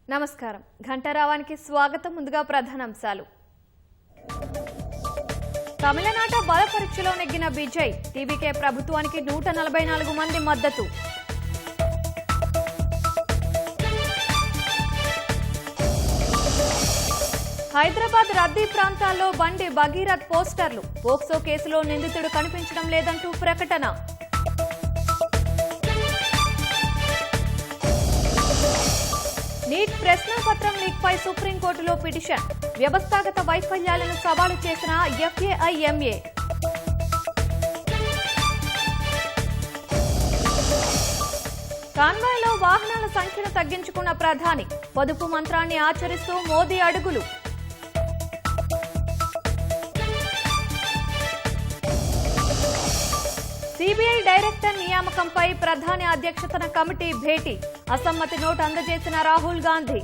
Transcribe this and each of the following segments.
నమస్కారం. ఘంటారావానికి స్వాగతం. ముందుగా ప్రధానాంశాలు. తమిళనాట బల పరీక్షలో నెగ్గిన విజయ్. టీవీకే ప్రభుత్వానికి 144 మంది మద్దతు. హైదరాబాద్ రద్దీ ప్రాంతాల్లో బండి భగీరథ్ పోస్టర్లు. పోక్సో కేసులో నిందితుడు కనిపించడం లేదంటూ ప్రకటన. నీట్ ప్రశ్నాపత్రం లీక్పై సుప్రీంకోర్టులో పిటిషన్. వ్యవస్థాగత వైఫల్యాలను సవాలు చేసిన FAI-MA. కాన్వాయ్లో వాహనాల సంఖ్యను తగ్గించుకున్న ప్రధాని. పొదుపు మంత్రాన్ని ఆచరిస్తూ మోదీ అడుగులు. సిబిఐ డైరెక్టర్ నియామకంపై ప్రధాని అధ్యక్షతన కమిటీ భేటీ. అసమ్మతి నోటు అందజేసిన రాహుల్ గాంధీ.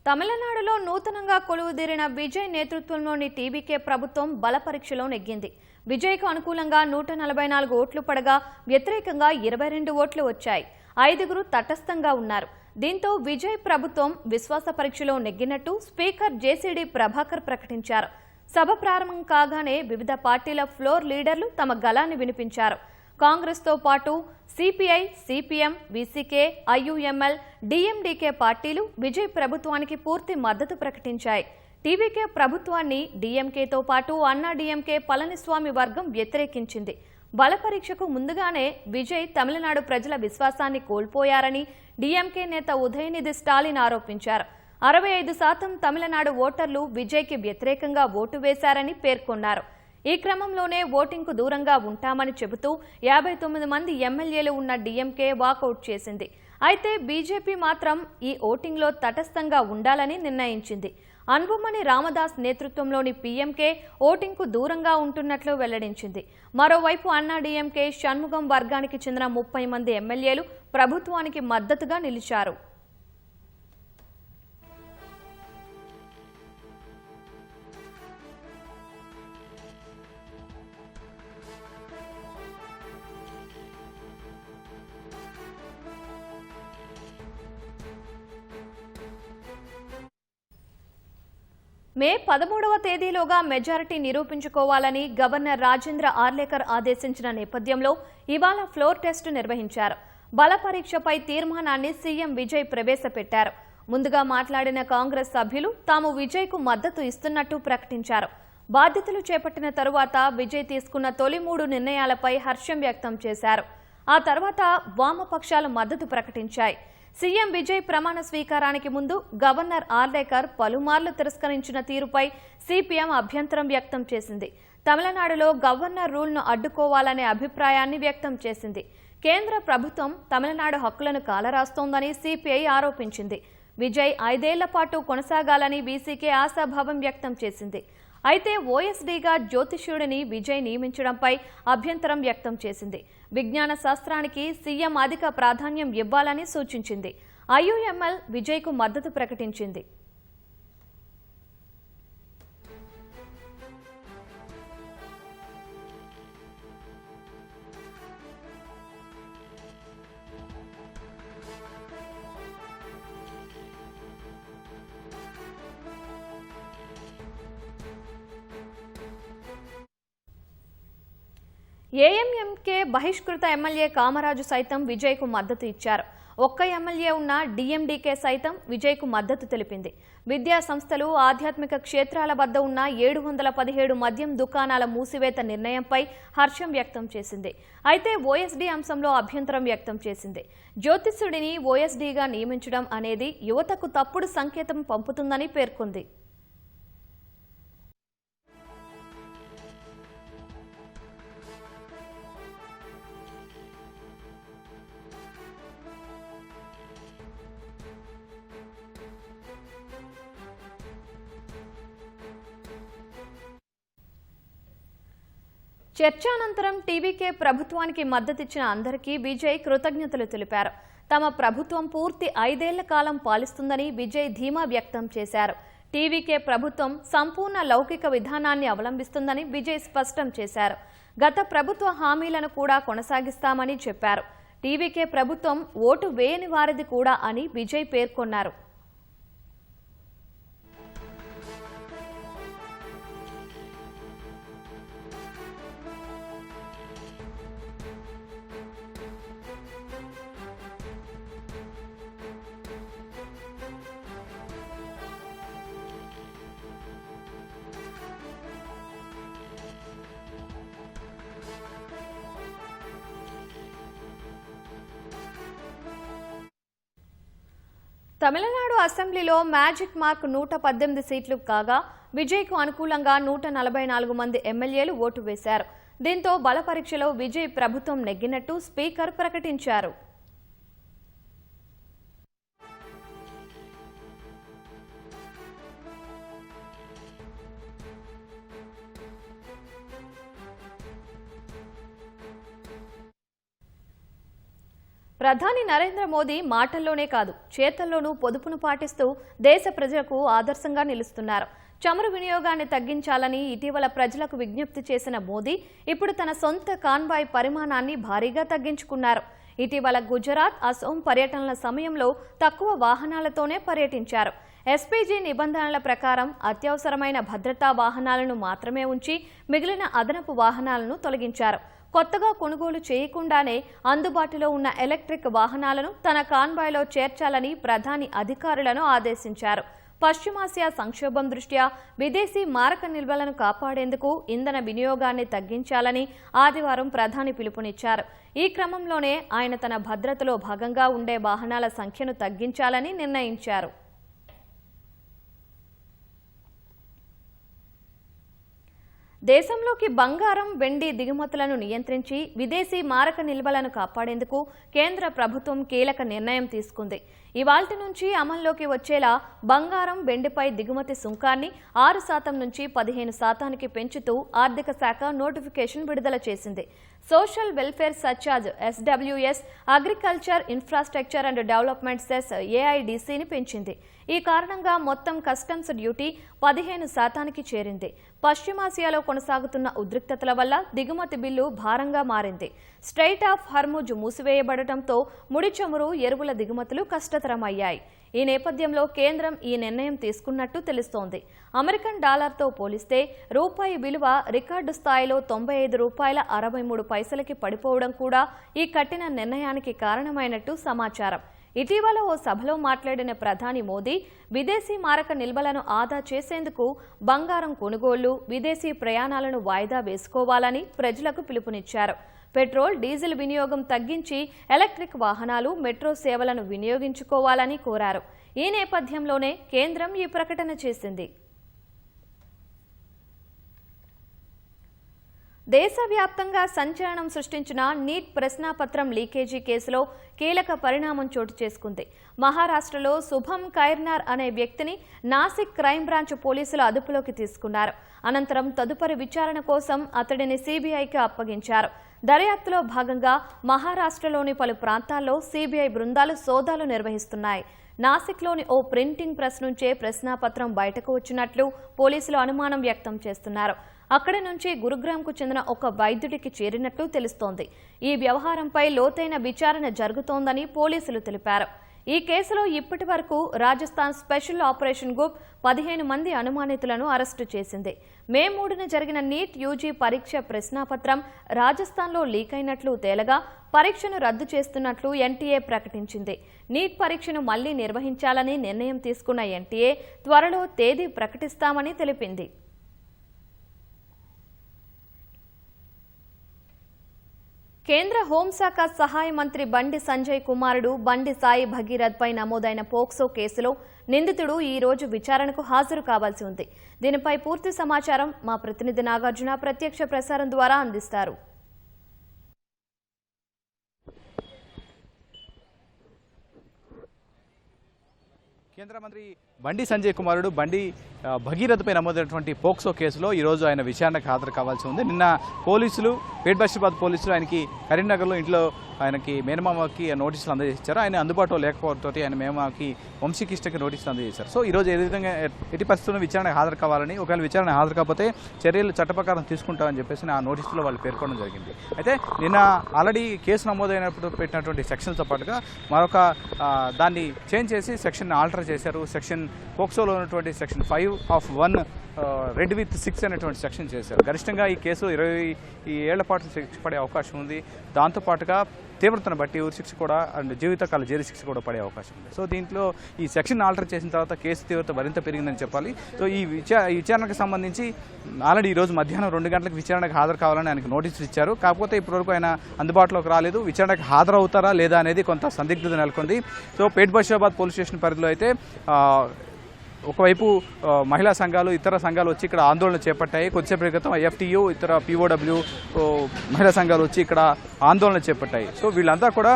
తమిళనాడులో నూతనంగా కొలువుదీరిన విజయ్ నేతృత్వంలోని టీవీకే ప్రభుత్వం బలపరీక్షలో నెగ్గింది. విజయ్కు అనుకూలంగా 144 ఓట్లు పడగా వ్యతిరేకంగా 22 ఓట్లు వచ్చాయి. 5గురు తటస్థంగా ఉన్నారు. దీంతో విజయ్ ప్రభుత్వం విశ్వాస పరీక్షలో నెగ్గినట్టు స్పీకర్ జేసీడీ ప్రభాకర్ ప్రకటించారు. సభ ప్రారంభం కాగానే వివిధ పార్టీల ఫ్లోర్ లీడర్లు తమ గళాన్ని వినిపించారు. కాంగ్రెస్తో పాటు CPI, CPM, VCK, IUML, DMDK పార్టీలు విజయ్ ప్రభుత్వానికి పూర్తి మద్దతు ప్రకటించాయి. టీవీకే ప్రభుత్వాన్ని డీఎంకేతో పాటు అన్నా డీఎంకే పళనిస్వామి వర్గం వ్యతిరేకించింది. బలపరీక్షకు ముందుగానే విజయ్ తమిళనాడు ప్రజల విశ్వాసాన్ని కోల్పోయారని డీఎంకే నేత ఉదయనిధి స్టాలిన్ ఆరోపించారు. 65% తమిళనాడు ఓటర్లు విజయ్కి వ్యతిరేకంగా ఓటు వేశారని పేర్కొన్నారు. ఈ క్రమంలోనే ఓటింగ్కు దూరంగా ఉంటామని చెబుతూ 59 మంది ఎమ్మెల్యేలు ఉన్న డీఎంకే వాకౌట్ చేసింది. అయితే బీజేపీ మాత్రం ఈ ఓటింగ్లో తటస్థంగా ఉండాలని నిర్ణయించింది. అన్బుమణి రామదాస్ నేతృత్వంలోని పీఎంకే ఓటింగ్కు దూరంగా ఉంటున్నట్లు వెల్లడించింది. మరోవైపు అన్నా డీఎంకే షణ్ముగం వర్గానికి చెందిన 30 మంది ఎమ్మెల్యేలు ప్రభుత్వానికి మద్దతుగా నిలిచారు. మే 13వ తేదీలోగా మెజారిటీ నిరూపించుకోవాలని గవర్నర్ రాజేంద్ర ఆర్లేకర్ ఆదేశించిన నేపథ్యంలో ఇవాళ ఫ్లోర్ టెస్టు నిర్వహించారు. బల పరీక్షపై తీర్మానాన్ని సీఎం విజయ్ ప్రవేశపెట్టారు. ముందుగా మాట్లాడిన కాంగ్రెస్ సభ్యులు తాము విజయ్కు మద్దతు ఇస్తున్నట్టు ప్రకటించారు. బాధ్యతలు చేపట్టిన తరువాత విజయ్ తీసుకున్న తొలి 3 నిర్ణయాలపై హర్షం వ్యక్తం చేశారు. ఆ తర్వాత వామపక్షాలు మద్దతు ప్రకటించాయి. సీఎం విజయ్ ప్రమాణ స్వీకారానికి ముందు గవర్నర్ ఆర్లేకర్ పలుమార్లు తిరస్కరించిన తీరుపై సిపిఎం అభ్యంతరం వ్యక్తం చేసింది. తమిళనాడులో గవర్నర్ రూల్ను అడ్డుకోవాలనే అభిప్రాయాన్ని వ్యక్తం చేసింది. కేంద్ర ప్రభుత్వం తమిళనాడు హక్కులను కాలరాస్తోందని సిపిఐ ఆరోపించింది. విజయ్ 5 ఏళ్ల పాటు కొనసాగాలని వీసీకే ఆశాభావం వ్యక్తం చేసింది. అయితే ఓఎస్డీగా జ్యోతిష్యుడిని విజయ్ నియమించడంపై అభ్యంతరం వ్యక్తం చేసింది. విజ్ఞాన శాస్త్రానికి సీఎం అధిక ప్రాధాన్యం ఇవ్వాలని సూచించింది. ఐయుఎంఎల్ విజయ్కు మద్దతు ప్రకటించింది. ఏఎంఎంకే బహిష్కృత ఎమ్మెల్యే కామరాజు సైతం విజయ్కు మద్దతు ఇచ్చారు. ఒక్క ఎమ్మెల్యే ఉన్న డీఎండీకే సైతం విజయ్కు మద్దతు తెలిపింది. విద్యా సంస్థలు, ఆధ్యాత్మిక క్షేత్రాల వద్ద ఉన్న 717 మద్యం దుకాణాల మూసివేత నిర్ణయంపై హర్షం వ్యక్తం చేసింది. అయితే ఓఎస్డీ అంశంలో అభ్యంతరం వ్యక్తం చేసింది. జ్యోతిష్యుడిని ఓఎస్డీగా నియమించడం అనేది యువతకు తప్పుడు సంకేతం పంపుతుందని పేర్కొంది. చర్చానంతరం టీవీకే ప్రభుత్వానికి మద్దతిచ్చిన అందరికీ విజయ్ కృతజ్ఞతలు తెలిపారు. తమ ప్రభుత్వం పూర్తి 5 ఏళ్ల కాలం పాలిస్తుందని విజయ్ ధీమా వ్యక్తం చేశారు. టీవీకే ప్రభుత్వం సంపూర్ణ లౌకిక విధానాన్ని అవలంబిస్తుందని విజయ్ స్పష్టం చేశారు. గత ప్రభుత్వ హామీలను కూడా కొనసాగిస్తామని చెప్పారు. టీవీకే ప్రభుత్వం ఓటు వేయని వారిది కూడా అని విజయ్ పేర్కొన్నారు. తమిళనాడు అసెంబ్లీలో మ్యాజిక్ మార్క్ 118 సీట్లు కాగా విజయ్కు అనుకూలంగా 144 మంది ఎమ్మెల్యేలు ఓటు వేశారు. దీంతో బలపరీక్షలో విజయ్ ప్రభుత్వం నెగ్గినట్టు స్పీకర్ ప్రకటించారు. ప్రధాని నరేంద్ర మోదీ మాటల్లోనే కాదు చేతల్లోనూ పొదుపును పాటిస్తూ దేశ ప్రజలకు ఆదర్శంగా నిలుస్తున్నారు. చమురు వినియోగాన్ని తగ్గించాలని ఇటీవల ప్రజలకు విజ్ఞప్తి చేసిన మోదీ ఇప్పుడు తన సొంత కాన్వాయ్ పరిమాణాన్ని భారీగా తగ్గించుకున్నారు. ఇటీవల గుజరాత్, అసోం పర్యటనల సమయంలో తక్కువ వాహనాలతోనే పర్యటించారు. ఎస్పీజీ నిబంధనల ప్రకారం అత్యవసరమైన భద్రతా వాహనాలను మాత్రమే ఉంచి మిగిలిన అదనపు వాహనాలను తొలగించారు. కొత్తగా కొనుగోలు చేయకుండానే అందుబాటులో ఉన్న ఎలక్ట్రిక్ వాహనాలను తన కాన్వాయ్లో చేర్చాలని ప్రధాని అధికారులను ఆదేశించారు. పశ్చిమాసియా సంక్షోభం దృష్ట్యా విదేశీ మారక నిల్వలను కాపాడేందుకు ఇంధన వినియోగాన్ని తగ్గించాలని ఆదివారం ప్రధాని పిలుపునిచ్చారు. ఈ క్రమంలోనే ఆయన తన భద్రతలో భాగంగా ఉండే వాహనాల సంఖ్యను తగ్గించాలని నిర్ణయించారు. దేశంలోకి బంగారం, వెండి దిగుమతులను నియంత్రించి విదేశీ మారక నిల్వలను కాపాడేందుకు కేంద్ర ప్రభుత్వం కీలక నిర్ణయం తీసుకుంది. ఇవాల్టి నుంచి అమల్లోకి వచ్చేలా బంగారం, వెండిపై దిగుమతి సుంకాన్ని 6% నుంచి 15% పెంచుతూ ఆర్థిక శాఖ నోటిఫికేషన్ విడుదల చేసింది. Social welfare surcharge SWS, agriculture infrastructure and development cess AIDCని పెంచింది. ఈ కారణంగా మొత్తం కస్టమ్స్ డ్యూటీ 15% చేరింది. పశ్చిమాసియాలో కొనసాగుతున్న ఉద్రిక్తతల వల్ల దిగుమతి బిల్లు భారంగా మారింది. స్ట్రెయిట్ ఆఫ్ హర్ముజ్ మూసివేయబడటంతో ముడి చమురు, ఎరువుల దిగుమతులు కష్టతరమయ్యాయి. ఈ నేపథ్యంలో కేంద్రం ఈ నిర్ణయం తీసుకున్నట్టు తెలుస్తోంది. అమెరికన్ డాలర్తో పోలిస్తే రూపాయి విలువ రికార్డు స్థాయిలో $90.63కి పడిపోవడం కూడా ఈ కఠిన నిర్ణయానికి కారణమైనట్టు సమాచారం. ఇటీవల ఓ సభలో మాట్లాడిన ప్రధాని మోదీ విదేశీ మారక నిల్వలను ఆదా చేసేందుకు బంగారం కొనుగోళ్లు, విదేశీ ప్రయాణాలను వాయిదా వేసుకోవాలని ప్రజలకు పిలుపునిచ్చారు. పెట్రోల్, డీజిల్ వినియోగం తగ్గించి ఎలక్ట్రిక్ వాహనాలు, మెట్రో సేవలను వినియోగించుకోవాలని కోరారు. ఈ నేపథ్యంలోనే కేంద్రం ఈ ప్రకటన చేసింది. దేశవ్యాప్తంగా సంచలనం సృష్టించిన నీట్ ప్రశ్నాపత్రం లీకేజీ కేసులో కీలక పరిణామం చోటు చేసుకుంది. మహారాష్ట్రలో శుభం ఖైర్నార్ అనే వ్యక్తిని నాసిక్ క్రైమ్ బ్రాంచ్ పోలీసులు అదుపులోకి తీసుకున్నారు. అనంతరం తదుపరి విచారణ కోసం అతడిని CBIకి అప్పగించారు. దర్యాప్తులో భాగంగా మహారాష్ట్రలోని పలు ప్రాంతాల్లో CBI బృందాలు సోదాలు నిర్వహిస్తున్నాయి. నాసిక్లోని ఓ ప్రింటింగ్ ప్రెస్ నుంచే ప్రశ్నాపత్రం బయటకు వచ్చినట్లు పోలీసులు అనుమానం వ్యక్తం చేస్తున్నారు. అక్కడి నుంచి గురుగ్రామ్కు చెందిన ఒక వైద్యుడికి చేరినట్లు తెలుస్తోంది. ఈ వ్యవహారంపై లోతైన విచారణ జరుగుతోందని పోలీసులు తెలిపారు. ఈ కేసులో ఇప్పటి వరకు రాజస్థాన్ స్పెషల్ ఆపరేషన్ గ్రూప్ 15 మంది అనుమానితులను అరెస్టు చేసింది. మే 3న జరిగిన నీట్ UG పరీక్ష ప్రశ్నాపత్రం రాజస్థాన్లో లీక్ అయినట్లు తేలగా పరీక్షను రద్దు చేస్తున్నట్లు NTA ప్రకటించింది. నీట్ పరీక్షను మళ్లీ నిర్వహించాలని నిర్ణయం తీసుకున్న NTA త్వరలో తేదీ ప్రకటిస్తామని తెలిపింది. కేంద్ర హోంశాఖ సహాయ మంత్రి బండి సంజయ్ కుమారుడు బండి సాయి భగీరథ్పై నమోదైన పోక్సో కేసులో నిందితుడు ఈ రోజు విచారణకు హాజరు కావాల్సి ఉంది. దీనిపై పూర్తి సమాచారం మా ప్రతినిధి నాగార్జున ప్రత్యక్ష ప్రసారం ద్వారా అందిస్తారు. కేంద్ర మంత్రి బండి సంజయ్ కుమారుడు బండి భగీరథపై నమోదైనటువంటి పోక్సో కేసులో ఈరోజు ఆయన విచారణకు హాజరు కావాల్సి ఉంది. నిన్న పోలీసులు పేట్ బషీరాబాద్ పోలీసులు ఆయనకి కరీంనగర్లో ఇంట్లో ఆయనకి మేనమామకి నోటీసులు అందజేశారు. ఆయన అందుబాటులో లేకపోవడంతో ఆయన మేనమామకి వంశీకృష్ణకి నోటీసులు అందజేశారు. సో ఈరోజు ఏ విధంగా ఎట్టి పరిస్థితుల్లో విచారణకు హాజరు కావాలని, ఒకవేళ విచారణ హాజరు కాకపోతే చర్యలు చట్టప్రకారం తీసుకుంటామని చెప్పేసి ఆ నోటీసులో వాళ్ళు పేర్కొనడం జరిగింది. అయితే నిన్న ఆల్రెడీ కేసు నమోదైనప్పుడు పెట్టినటువంటి సెక్షన్తో పాటుగా మరొక దాన్ని చేంజ్ చేసి సెక్షన్ ఆల్టర్ చేశారు. సెక్షన్ పోక్సోలో ఉన్నటువంటి సెక్షన్ 5(1) రెడ్ విత్ 6 అనేటువంటి సెక్షన్ చేశారు. గరిష్టంగా ఈ కేసు 20 ఏళ్ల పాటు శిక్ష పడే అవకాశం ఉంది. దాంతోపాటుగా తీవ్రతను బట్టి ఉరిశిక్ష కూడా అండ్ జీవితకాల జైలు శిక్ష కూడా పడే అవకాశం ఉంది. సో దీంట్లో ఈ సెక్షన్ ఆల్టర్ చేసిన తర్వాత కేసు తీవ్రత మరింత పెరిగిందని చెప్పాలి. సో ఈ విచారణకు సంబంధించి ఆల్రెడీ ఈరోజు మధ్యాహ్నం 2 గంటలకు విచారణకు హాజరు కావాలని ఆయనకు నోటీసులు ఇచ్చారు. కాకపోతే ఇప్పటివరకు ఆయన అందుబాటులోకి రాలేదు. విచారణకు హాజరవుతారా లేదా అనేది కొంత సందిగ్ధత నెలకొంది. సో పేట్ బషీరాబాద్ పోలీస్ స్టేషన్ పరిధిలో అయితే ఒకవైపు మహిళా సంఘాలు, ఇతర సంఘాలు వచ్చి ఇక్కడ ఆందోళన చేపట్టాయి. కొద్దిసేపటి క్రితం FTU, ఇతర POW మహిళా సంఘాలు వచ్చి ఇక్కడ ఆందోళన చేపట్టాయి. సో వీళ్ళంతా కూడా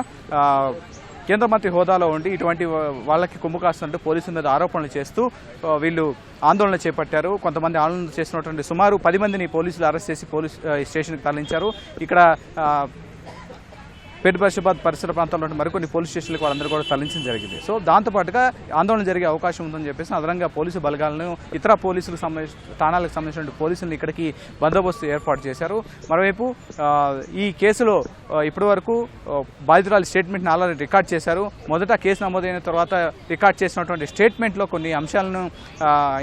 కేంద్ర మంత్రి హోదాలో ఉండి ఇటువంటి వాళ్ళకి కొమ్ము కాస్తున్నట్టు పోలీసుల మీద ఆరోపణలు చేస్తూ వీళ్ళు ఆందోళన చేపట్టారు. కొంతమంది ఆందోళన చేసినటువంటి సుమారు 10 మందిని పోలీసులు అరెస్ట్ చేసి పోలీస్ స్టేషన్కి తరలించారు. ఇక్కడ పేట్ బషీరాబాద్ పరిసర ప్రాంతాల్లో మరికొన్ని పోలీస్ స్టేషన్లకు వాళ్ళందరూ కూడా తరలించడం జరిగింది. సో దాంతోపాటుగా ఆందోళన జరిగే అవకాశం ఉందని చెప్పేసి అదనంగా పోలీసు బలగాలను, ఇతర పోలీసులకు స్థానాలకు సంబంధించిన పోలీసులను ఇక్కడికి బందోబస్తు ఏర్పాటు చేశారు. మరోవైపు ఈ కేసులో ఇప్పటి వరకు బాధితురాలి స్టేట్మెంట్ని ఆల్రెడీ రికార్డ్ చేశారు. మొదట కేసు నమోదైన తర్వాత రికార్డ్ చేసినటువంటి స్టేట్మెంట్లో కొన్ని అంశాలను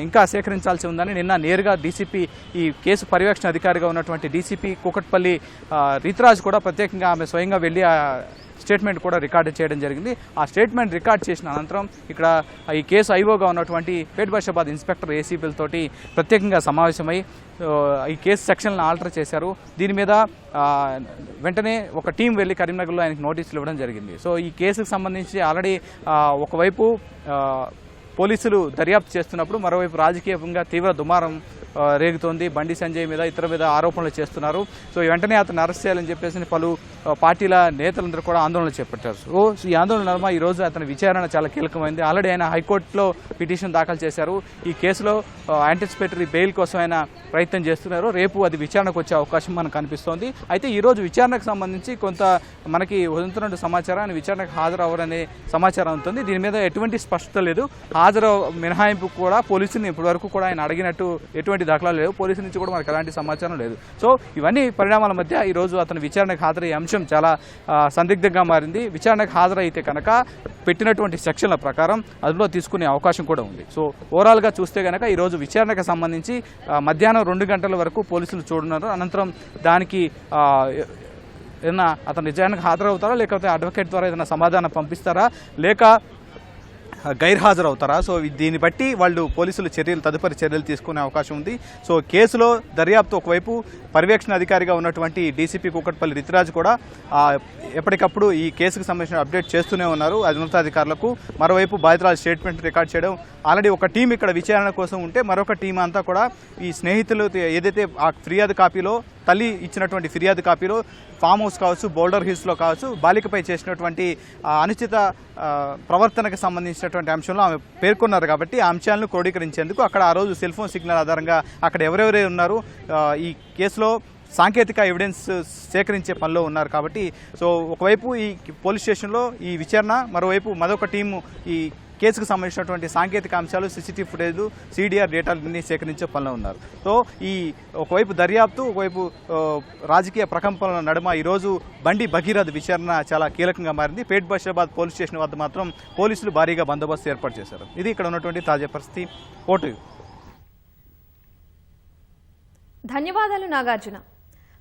ఇంకా సేకరించాల్సి ఉందని నిన్న నేరుగా డీసీపీ, ఈ కేసు పర్యవేక్షణ అధికారిగా ఉన్నటువంటి డీసీపీ కూకట్పల్లి రీతరాజ్ కూడా ప్రత్యేకంగా ఆమె స్వయంగా వెళ్ళి స్టేట్మెంట్ కూడా రికార్డు చేయడం జరిగింది. ఆ స్టేట్మెంట్ రికార్డ్ చేసిన అనంతరం ఇక్కడ ఈ కేసు ఐఓగా ఉన్నటువంటి పేట్ బషీరాబాద్ ఇన్స్పెక్టర్ ఏసీపీలతోటి ప్రత్యేకంగా సమావేశమై ఈ కేసు సెక్షన్లను ఆల్టర్ చేశారు. దీని మీద వెంటనే ఒక టీం వెళ్ళి కరీంనగర్లో ఆయనకు నోటీసులు ఇవ్వడం జరిగింది. సో ఈ కేసుకు సంబంధించి ఆల్రెడీ ఒకవైపు పోలీసులు దర్యాప్తు చేస్తున్నప్పుడు మరోవైపు రాజకీయంగా తీవ్ర దుమారం రేగుతోంది. బండి సంజయ్ మీద, ఇతర మీద ఆరోపణలు చేస్తున్నారు. సో వెంటనే అతను అరెస్ట్ చేయాలని చెప్పేసి పలు పార్టీల నేతలందరూ కూడా ఆందోళన చేపట్టారు. సో ఈ ఆందోళన నడుమ ఈరోజు అతని విచారణ చాలా కీలకమైంది. ఆల్రెడీ ఆయన హైకోర్టులో పిటిషన్ దాఖలు చేశారు. ఈ కేసులో యాంటిసిపేటరీ బెయిల్ కోసం ఆయన ప్రయత్నం చేస్తున్నారు. రేపు అది విచారణకు వచ్చే అవకాశం మనకు కనిపిస్తోంది. అయితే ఈరోజు విచారణకు సంబంధించి కొంత మనకి వదులుతున్న సమాచారం, ఆయన విచారణకు హాజరవ్వరనే సమాచారం ఉంటుంది. దీని మీద ఎటువంటి స్పష్టత లేదు. హాజరు మినహాయింపు కూడా పోలీసుని ఇప్పటివరకు కూడా ఆయన అడిగినట్టు ఎటువంటి దాఖలాలు లేవు. పోలీసుల నుంచి కూడా మనకు ఎలాంటి సమాచారం లేదు. సో ఇవన్నీ పరిణామాల మధ్య ఈరోజు అతను విచారణకు హాజరయ్యే అంశం చాలా సందిగ్ధంగా మారింది. విచారణకు హాజరైతే కనుక పెట్టినటువంటి సెక్షన్ల ప్రకారం అదుపులో తీసుకునే అవకాశం కూడా ఉంది. సో ఓవరాల్గా చూస్తే కనుక ఈరోజు విచారణకు సంబంధించి మధ్యాహ్నం 2 గంటల వరకు పోలీసులు చూడన్నారు. అనంతరం దానికి ఏదైనా అతను విచారణకు హాజరవుతారా, లేకపోతే అడ్వకేట్ ద్వారా ఏదైనా సమాధానం పంపిస్తారా, లేక గైర్హాజరవుతారా? సో దీన్ని బట్టి వాళ్ళు పోలీసులు తదుపరి చర్యలు తీసుకునే అవకాశం ఉంది. సో కేసులో దర్యాప్తు ఒకవైపు పర్యవేక్షణ అధికారిగా ఉన్నటువంటి డీసీపీ కూకట్పల్లి రితిరాజ్ కూడా ఎప్పటికప్పుడు ఈ కేసుకు సంబంధించిన అప్డేట్ చేస్తూనే ఉన్నారు ఉన్నతాధికారులకు. మరోవైపు బాధితురాలు స్టేట్మెంట్ రికార్డ్ చేయడం, ఆల్రెడీ ఒక టీం ఇక్కడ విచారణ కోసం ఉంటే మరొక టీం అంతా కూడా ఈ స్నేహితులు ఏదైతే ఆ ఫిర్యాదు కాపీలో, తల్లి ఇచ్చినటువంటి ఫిర్యాదు కాపీలో ఫామ్ హౌస్ కావచ్చు, బోల్డర్ హిల్స్లో కావచ్చు, బాలికపై చేసినటువంటి అనుచిత ప్రవర్తనకు సంబంధించినటువంటి అంశంలో ఆమె పేర్కొన్నారు. కాబట్టి ఆ అంశాలను క్రోడీకరించేందుకు అక్కడ ఆ రోజు సెల్ ఫోన్ సిగ్నల్ ఆధారంగా అక్కడ ఎవరెవరే ఉన్నారు, ఈ కేసులో సాంకేతిక ఎవిడెన్స్ సేకరించే పనిలో ఉన్నారు. కాబట్టి సో ఒకవైపు ఈ పోలీస్ స్టేషన్లో ఈ విచారణ, మరోవైపు మరొక టీము ఈ కేసుకు సంబంధించినటువంటి సాంకేతిక అంశాలు, CCTV ఫుటేజ్లు, CDR డేటాలన్నీ సేకరించే పనిలో ఉన్నారు. సో ఈ ఒకవైపు దర్యాప్తు, ఒకవైపు రాజకీయ ప్రకంపనల నడుమ ఈరోజు బండి భగీరథ్ విచారణ చాలా కీలకంగా మారింది. పేట్ బషీరాబాద్ పోలీస్ స్టేషన్ వద్ద మాత్రం పోలీసులు భారీగా బందోబస్తు ఏర్పాటు చేశారు. ఇది ఇక్కడ ఉన్నటువంటి తాజా పరిస్థితి. ఓటు. ధన్యవాదాలు నాగార్జున.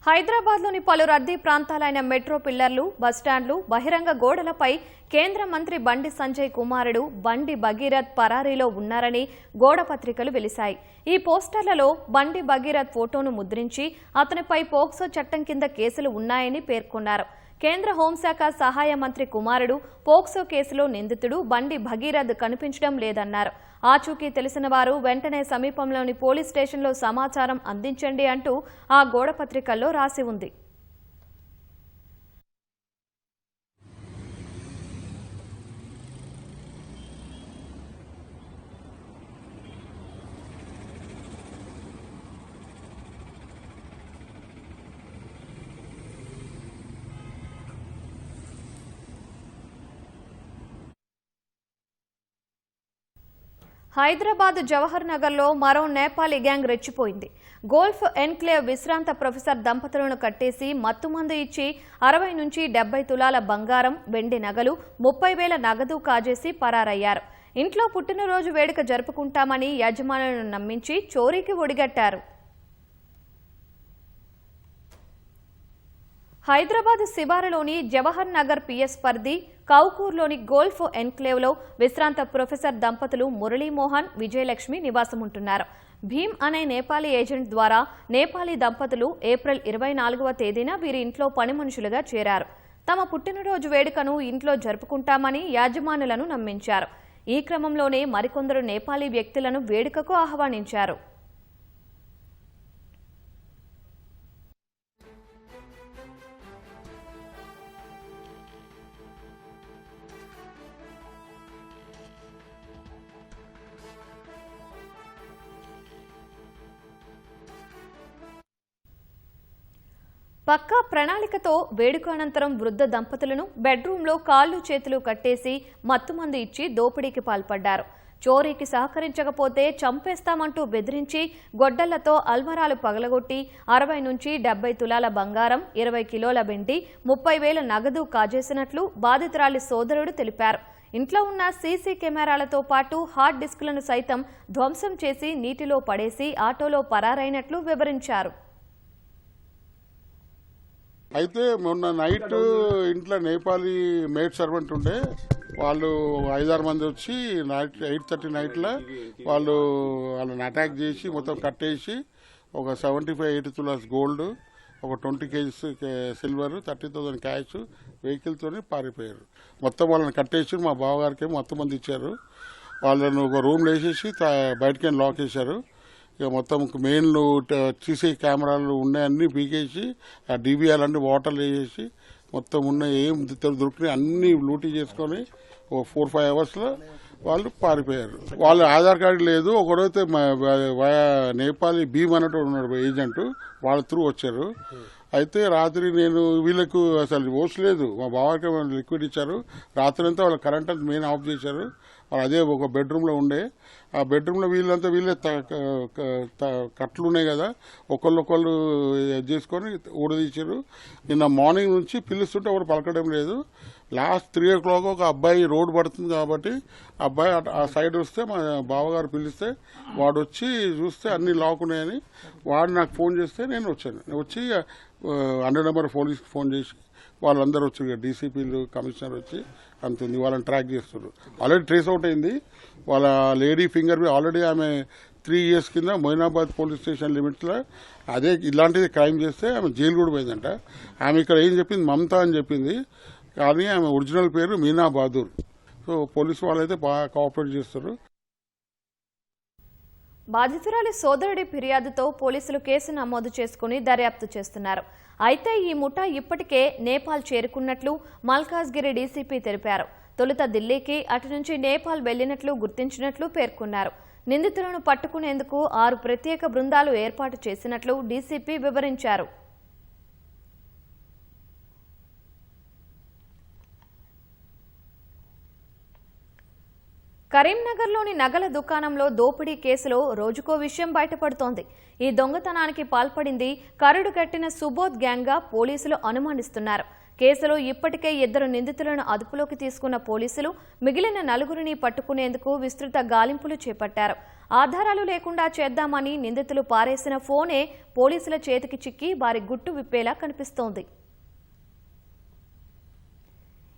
హైదరాబాద్లోని పలు రద్దీ ప్రాంతాలైన మెట్రో పిల్లర్లు, బస్టాండ్లు, బహిరంగ గోడలపై కేంద్ర మంత్రి బండి సంజయ్ కుమారుడు బండి భగీరథ్ పరారీలో ఉన్నారని గోడ పత్రికలు వెలిశాయి. ఈ పోస్టర్లలో బండి భగీరథ్ ఫోటోను ముద్రించి అతనిపై పోక్సో చట్టం కింద కేసులు ఉన్నాయని పేర్కొన్నారు. కేంద్ర హోంశాఖ సహాయ మంత్రి కుమారుడు పోక్సో కేసులో నిందితుడు బండి భగీరథ్ కనిపించడం లేదన్నారు. ఆచూకీ తెలిసిన వారు వెంటనే సమీపంలోని పోలీస్ స్టేషన్లో సమాచారం అందించండి అంటూ ఆ గోడ పత్రికల్లో రాసి ఉంది. హైదరాబాద్ జవహర్ నగర్లో మరో నేపాలీ గ్యాంగ్ రెచ్చిపోయింది. గోల్ఫ్ ఎన్క్లేవ్ విశ్రాంత ప్రొఫెసర్ దంపతులను కట్టేసి మత్తుమందు ఇచ్చి 60 నుంచి 70 తులాల బంగారం, వెండి నగలు, 30,000 నగదు కాజేసి పరారయ్యారు. ఇంట్లో పుట్టినరోజు వేడుక జరుపుకుంటామని యజమానులను నమ్మించి చోరీకి ఒడిగట్టారు. హైదరాబాద్ శివారులోని జవహర్ నగర్ పిఎస్ పరిధి కౌకూర్లోని గోల్ఫ్ ఎన్క్లేవ్లో విశ్రాంత ప్రొఫెసర్ దంపతులు మురళీమోహన్, విజయలక్ష్మి నివాసముంటున్నారు. భీమ్ అనే నేపాలీ ఏజెంట్ ద్వారా నేపాలీ దంపతులు ఏప్రిల్ 24వ తేదీన వీరి ఇంట్లో పని మనుషులుగా చేరారు. తమ పుట్టినరోజు వేడుకను ఇంట్లో జరుపుకుంటామని యాజమానులను నమ్మించారు. ఈ క్రమంలోనే మరికొందరు నేపాలీ వ్యక్తులను వేడుకకు ఆహ్వానించారు. పక్కా ప్రణాళికతో వేడుక అనంతరం వృద్ధ దంపతులను బెడ్రూంలో కాళ్లు చేతులు కట్టేసి మత్తుమందు ఇచ్చి దోపిడీకి పాల్పడ్డారు. చోరీకి సహకరించకపోతే చంపేస్తామంటూ బెదిరించి గొడ్డళ్లతో అల్మరాలు పగలగొట్టి 60 నుంచి 70 తులాల బంగారం, 20 కిలోల వెండి, 30,000 నగదు కాజేసినట్లు బాధితురాలి సోదరుడు తెలిపారు. ఇంట్లో ఉన్న సీసీ కెమెరాలతో పాటు హార్డ్ డిస్కులను సైతం ధ్వంసం చేసి నీటిలో పడేసి ఆటోలో పరారైనట్లు వివరించారు. అయితే మొన్న నైట్ ఇంట్లో నేపాలీ మేడ్ సర్వెంట్ ఉండే వాళ్ళు 5-6 మంది వచ్చి నైట్ 8:30 నైట్లో వాళ్ళని అటాక్ చేసి మొత్తం కట్టేసి ఒక 75-80 తులాస్ గోల్డ్, ఒక 20 కేజీస్ సిల్వర్, 30,000 క్యాష్ వెహికల్తో పారిపోయారు. మొత్తం వాళ్ళని కట్టేసి మా బావగారికి మొత్తం మంది ఇచ్చారు. వాళ్ళను ఒక రూమ్లో వేసేసి బయటకి లాక్ చేశారు. ఇక మొత్తం మెయిన్లు సీసీ కెమెరాలు ఉన్నాయన్నీ పీకేసి ఆ డీవీఆర్ అన్ని వాటర్లు వేసేసి మొత్తం ఉన్న ఏం దొరికినాయి అన్ని లూటీ చేసుకొని ఓ 4-5 అవర్స్లో వాళ్ళు పారిపోయారు. వాళ్ళ ఆధార్ కార్డు లేదు. ఒకడైతే నేపాలీ భీమ్ అన్నట్టు ఉన్నాడు ఏజెంట్, వాళ్ళ త్రూ వచ్చారు. అయితే రాత్రి నేను వీళ్ళకు అసలు ఓసలేదు, మా బావకి లిక్విడ్ ఇచ్చారు. రాత్రి అంతా వాళ్ళ కరెంట్ అంతా మెయిన్ ఆఫ్ చేశారు. వాళ్ళు అదే ఒక బెడ్రూమ్లో ఉండే. ఆ బెడ్రూమ్లో వీళ్ళే కట్లు ఉన్నాయి కదా, ఒకళ్ళు చేసుకొని ఊడదీశారు. నిన్న మార్నింగ్ నుంచి పిలుస్తుంటే ఎవరు పలకడం లేదు. లాస్ట్ 3 o'clock ఒక అబ్బాయి రోడ్డు పడుతుంది కాబట్టి అబ్బాయి ఆ సైడ్ వస్తే మా బావగారు పిలిస్తే వాడు వచ్చి చూస్తే అన్ని లాక్ ఉన్నాయని వాడు నాకు ఫోన్ చేస్తే నేను వచ్చాను. వచ్చి 100 నెంబర్ పోలీస్కి ఫోన్ చేసి వాళ్ళందరూ వచ్చి డీసీపీలు, కమిషనర్ వచ్చి అంతుంది వాళ్ళని ట్రాక్ చేస్తున్నారు. ఆల్రెడీ ట్రేస్ అవుట్ అయింది. వాళ్ళ లేడీ ఫింగర్ ఆల్రెడీ ఆమె 3 years కింద మొయినాబాద్ పోలీస్ స్టేషన్ లిమిట్స్లో అదే ఇలాంటిది క్రైమ్ చేస్తే ఆమె జైలు కూడా పోయిందంట. ఆమె ఇక్కడ ఏం చెప్పింది, మమతా అని చెప్పింది, కానీ ఆమె ఒరిజినల్ పేరు మీనా బహదూర్. సో పోలీసు వాళ్ళైతే బాగా కోఆపరేట్ చేస్తారు. బాధితురాలి సోదరుడి ఫిర్యాదుతో పోలీసులు కేసు నమోదు చేసుకుని దర్యాప్తు చేస్తున్నారు. అయితే ఈ ముఠా ఇప్పటికే నేపాల్ చేరుకున్నట్లు మల్కాజ్గిరి డీసీపీ తెలిపారు. తొలుత ఢిల్లీకి, అటు నుంచి నేపాల్ వెళ్లినట్లు గుర్తించినట్లు పేర్కొన్నారు. నిందితులను పట్టుకునేందుకు 6 ప్రత్యేక బృందాలు ఏర్పాటు చేసినట్లు డీసీపీ వివరించారు. కరీంనగర్లోని నగల దుకాణంలో దోపిడీ కేసులో రోజుకో విషయం బయటపడుతోంది. ఈ దొంగతనానికి పాల్పడింది కరుడు కట్టిన సుబోధ్ గ్యాంగ్గా పోలీసులు అనుమానిస్తున్నారు. కేసులో ఇప్పటికే 2 నిందితులను అదుపులోకి తీసుకున్న పోలీసులు మిగిలిన 4 పట్టుకునేందుకు విస్తృత గాలింపులు చేపట్టారు. ఆధారాలు లేకుండా చేద్దామని నిందితులు పారేసిన ఫోనే పోలీసుల చేతికి చిక్కి వారి గుట్టు విప్పేలా కనిపిస్తోంది.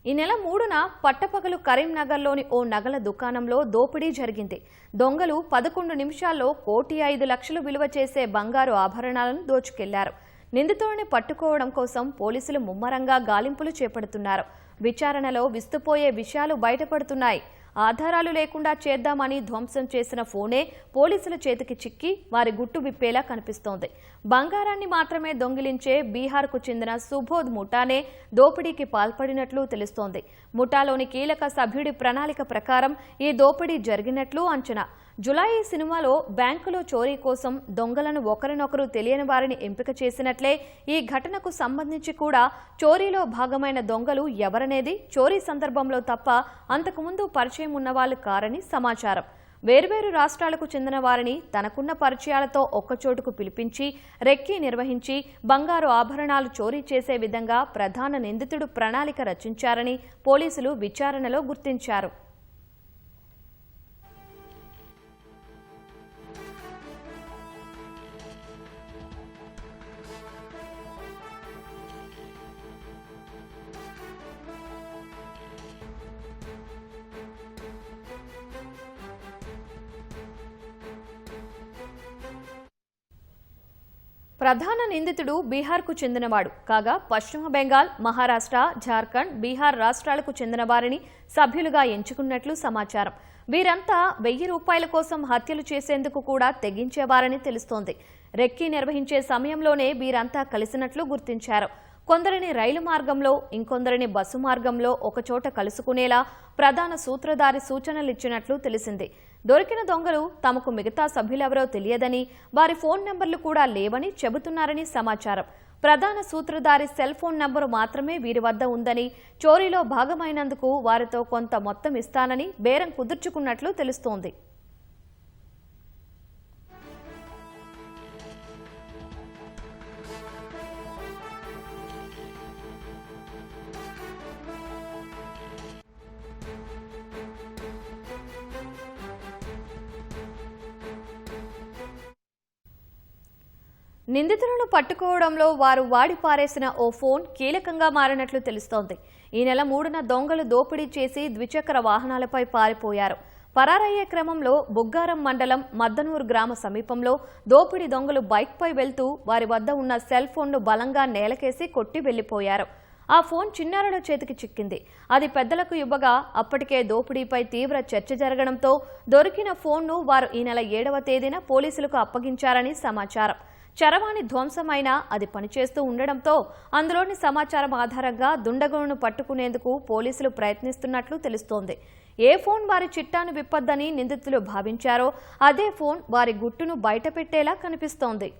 ఈ నెల 3న పట్టపగలు కరీంనగర్లోని ఓ నగల దుకాణంలో దోపిడీ జరిగింది. దొంగలు 11 నిమిషాల్లో 1,05,00,000 విలువ చేసే బంగారు ఆభరణాలను దోచుకెళ్లారు. నిందితుడిని పట్టుకోవడం కోసం పోలీసులు ముమ్మరంగా గాలింపులు చేపడుతున్నారు. విచారణలో విస్తుపోయే విషయాలు బయటపడుతున్నాయి. ఆధారాలు లేకుండా చేద్దామని ధ్వంసం చేసిన ఫోనే పోలీసుల చేతికి చిక్కి వారి గుట్టు విప్పేలా కనిపిస్తోంది. బంగారాన్ని మాత్రమే దొంగిలించే బీహార్కు చెందిన సుబోధ్ ముఠానే దోపిడీకి పాల్పడినట్లు తెలుస్తోంది. ముఠాలోని కీలక సభ్యుడి ప్రణాళిక ప్రకారం ఈ దోపిడీ జరిగినట్లు అంచనా. జులాయి సినిమాలో బ్యాంకులో చోరీ కోసం దొంగలను ఒకరినొకరు తెలియని వారిని ఎంపిక చేసినట్లే ఈ ఘటనకు సంబంధించి కూడా చోరీలో భాగమైన దొంగలు ఎవరనేది చోరీ సందర్భంలో తప్ప అంతకుముందు పరిచయం ఉన్నవాళ్లు కారని సమాచారం. వేర్వేరు రాష్ట్రాలకు చెందిన వారిని తనకున్న పరిచయాలతో ఒక్కచోటుకు పిలిపించి రెక్కీ నిర్వహించి బంగారు ఆభరణాలు చోరీ చేసే విధంగా ప్రధాన నిందితుడు ప్రణాళిక రచించారని పోలీసులు విచారణలో గుర్తించారు. ప్రధాన నిందితుడు బీహార్కు చెందినవాడు కాగా పశ్చిమ బెంగాల్, మహారాష్ట్ర, జార్ఖండ్, బీహార్ రాష్ట్రాలకు చెందిన వారిని సభ్యులుగా ఎంచుకున్నట్లు సమాచారం. వీరంతా 1000 రూపాయల కోసం హత్యలు చేసేందుకు కూడా తెగించేవారని తెలుస్తోంది. రెక్కీ నిర్వహించే సమయంలోనే వీరంతా కలిసినట్లు గుర్తించారు. కొందరిని రైలు మార్గంలో, ఇంకొందరిని బస్సు మార్గంలో ఒకచోట కలుసుకునేలా ప్రధాన సూత్రధారి సూచనలిచ్చినట్లు తెలిసింది. దొరికిన దొంగలు తమకు మిగతా సభ్యులెవరో తెలియదని, వారి ఫోన్ నెంబర్లు కూడా లేవని చెబుతున్నారని సమాచారం. ప్రధాన సూత్రధారి సెల్ ఫోన్ నంబరు మాత్రమే వీరి వద్ద ఉందని, చోరీలో భాగమైనందుకు వారితో కొంత మొత్తం ఇస్తానని బేరం కుదుర్చుకున్నట్లు తెలుస్తోంది. నిందితులను పట్టుకోవడంలో వారు వాడి పారేసిన ఓ ఫోన్ కీలకంగా మారినట్లు తెలుస్తోంది. ఈ నెల 3న దొంగలు దోపిడీ చేసి ద్విచక్ర వాహనాలపై పారిపోయారు. పరారయ్యే క్రమంలో బుగ్గారం మండలం మద్దనూరు గ్రామ సమీపంలో దోపిడీ దొంగలు బైక్పై వెళ్తూ వారి వద్ద ఉన్న సెల్ ఫోన్ను బలంగా నేలకేసి కొట్టి వెళ్లిపోయారు. ఆ ఫోన్ చిన్నారుల చేతికి చిక్కింది. అది పెద్దలకు ఇవ్వగా అప్పటికే దోపిడీపై తీవ్ర చర్చ జరగడంతో దొరికిన ఫోన్ను వారు ఈ నెల 7వ తేదీన పోలీసులకు అప్పగించారని సమాచారం. చరవాణి ధ్వంసమైనా అది పనిచేస్తూ ఉండడంతో అందులోని సమాచారం ఆధారంగా దుండగులను పట్టుకునేందుకు పోలీసులు ప్రయత్నిస్తున్నట్లు తెలుస్తోంది. ఏ ఫోన్ వారి చిట్టాను విప్పొద్దని నిందితులు భావించారో అదే ఫోన్ వారి గుట్టును బయటపెట్టేలా కనిపిస్తోంది.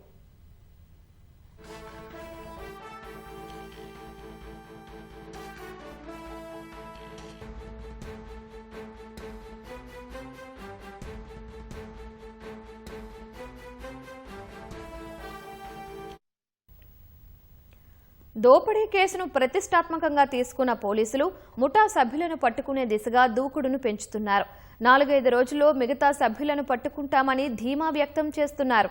దోపిడీ కేసును ప్రతిష్టాత్మకంగా తీసుకున్న పోలీసులు ముఠా సభ్యులను పట్టుకునే దిశగా దూకుడును పెంచుతున్నారు. 4-5 రోజుల్లో మిగతా సభ్యులను పట్టుకుంటామని ధీమా వ్యక్తం చేస్తున్నారు.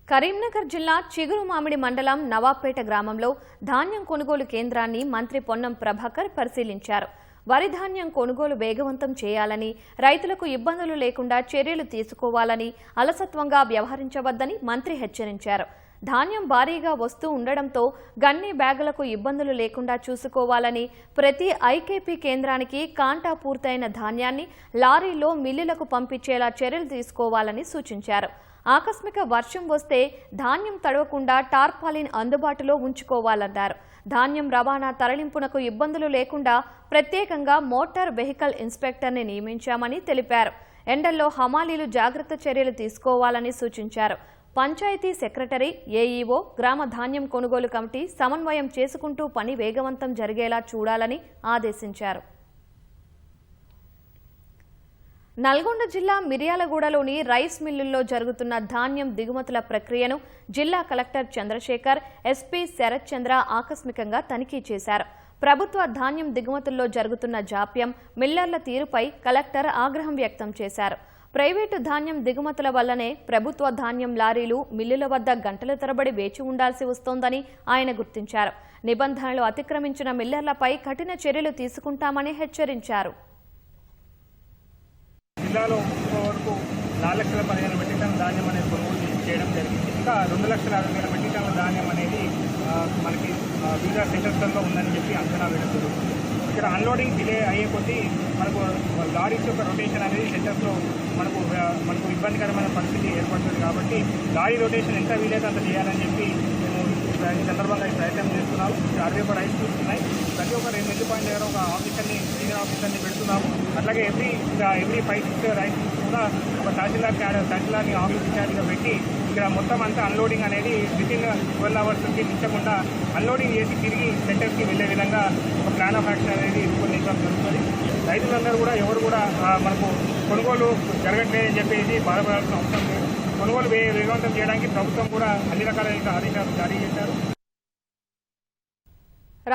కరీంనగర్ జిల్లా చిగురుమామిడి మండలం నవాబ్పేట గ్రామంలో ధాన్యం కొనుగోలు కేంద్రాన్ని మంత్రి పొన్నం ప్రభాకర్ పరిశీలించారు. వరి ధాన్యం కొనుగోలు వేగవంతం చేయాలని, రైతులకు ఇబ్బందులు లేకుండా చర్యలు తీసుకోవాలని, అలసత్వంగా వ్యవహరించవద్దని మంత్రి హెచ్చరించారు. ధాన్యం భారీగా వస్తూ ఉండడంతో గన్ని బ్యాగులకు ఇబ్బందులు లేకుండా చూసుకోవాలని, ప్రతి ఐకేపీ కేంద్రానికి కాంటా పూర్తయిన ధాన్యాన్ని లారీలో మిల్లులకు పంపించేలా చర్యలు తీసుకోవాలని సూచించారు. ఆకస్మిక వర్షం వస్తే ధాన్యం తడవకుండా టార్పాలిన్ అందుబాటులో ఉంచుకోవాలన్నారు. ధాన్యం రవాణా తరలింపునకు ఇబ్బందులు లేకుండా ప్రత్యేకంగా మోటార్ వెహికల్ ఇన్స్పెక్టర్ని నియమించామని తెలిపారు. ఎండల్లో హమాలీలు జాగ్రత్త చర్యలు తీసుకోవాలని సూచించారు. పంచాయతీ సెక్రటరీ, ఏఈఓ, గ్రామ ధాన్యం కొనుగోలు కమిటీ సమన్వయం చేసుకుంటూ పని వేగవంతం జరిగేలా చూడాలని ఆదేశించారు. నల్గొండ జిల్లా మిర్యాలగూడలోని రైస్ మిల్లుల్లో జరుగుతున్న ధాన్యం దిగుమతుల ప్రక్రియను జిల్లా కలెక్టర్ చంద్రశేఖర్, ఎస్పీ శరత్ చంద్ర ఆకస్మికంగా తనిఖీ చేశారు. ప్రభుత్వ ధాన్యం దిగుమతుల్లో జరుగుతున్న జాప్యం, మిల్లర్ల తీరుపై కలెక్టర్ ఆగ్రహం వ్యక్తం చేశారు. ప్రైవేటు ధాన్యం దిగుమతుల వల్లనే ప్రభుత్వ ధాన్యం లారీలు మిల్లుల వద్ద గంటల తరబడి వేచి ఉండాల్సి వస్తోందని ఆయన గుర్తించారు. నిబంధనలు అతిక్రమించిన మిల్లర్లపై కఠిన చర్యలు తీసుకుంటామని హెచ్చరించారు. జిల్లాలో వరకు 4,15,000 మెట్రిక్ టన్నుల ధాన్యం అనేది కొనుగోలు చేయడం జరిగింది. ఇంకా 2,60,000 మెట్రిక్ టన్నుల ధాన్యం అనేది మనకి వివిధ సెంటర్స్లో ఉందని చెప్పి అంచనా వేయడం జరుగుతుంది. ఇక్కడ అన్లోడింగ్ డిలే అయ్యే కొద్దీ మనకు లారీస్ యొక్క రొటేషన్ అనేది సెంటర్స్లో మనకు ఇబ్బందికరమైన పరిస్థితి ఏర్పడుతుంది. కాబట్టి లారీ రొటేషన్ ఎంత వీలైతే అంత చేయాలని చెప్పి మేము ఈ సందర్భంగా ప్రయత్నం చేస్తున్నాము. 61 రైస్ మిల్స్ ఉన్నాయి. ప్రతి ఒక్క మిల్లు పాయింట్ దగ్గర ఒక ఆఫీసర్ని, సీనియర్ ఆఫీసర్ని పెడుతున్నాము. అట్లాగే ఎవ్రీ 5-6 రైస్ మిల్స్ కూడా ఒక తహసీల్దార్ని ఆఫీస్ ఇన్ఛార్జ్గా పెట్టి ఇక్కడ మొత్తం అంతా అన్లోడింగ్ అనేది వితిన్ 12 అవర్స్కి మించకుండా అన్లోడింగ్ చేసి తిరిగి సెంటర్కి వెళ్ళే విధంగా ఒక ప్లాన్ ఆఫ్ యాక్షన్ అనేది రూపొందించడం జరుగుతుంది. రైతులందరూ కూడా ఎవరు కూడా మనకు కొనుగోలు జరగట్లేదని చెప్పేసి బాధపడాల్సిన అవసరం లేదు. కొనుగోలు వేగవంతం చేయడానికి ప్రభుత్వం కూడా అన్ని రకాలైన ఆదేశాలు జారీ చేశారు.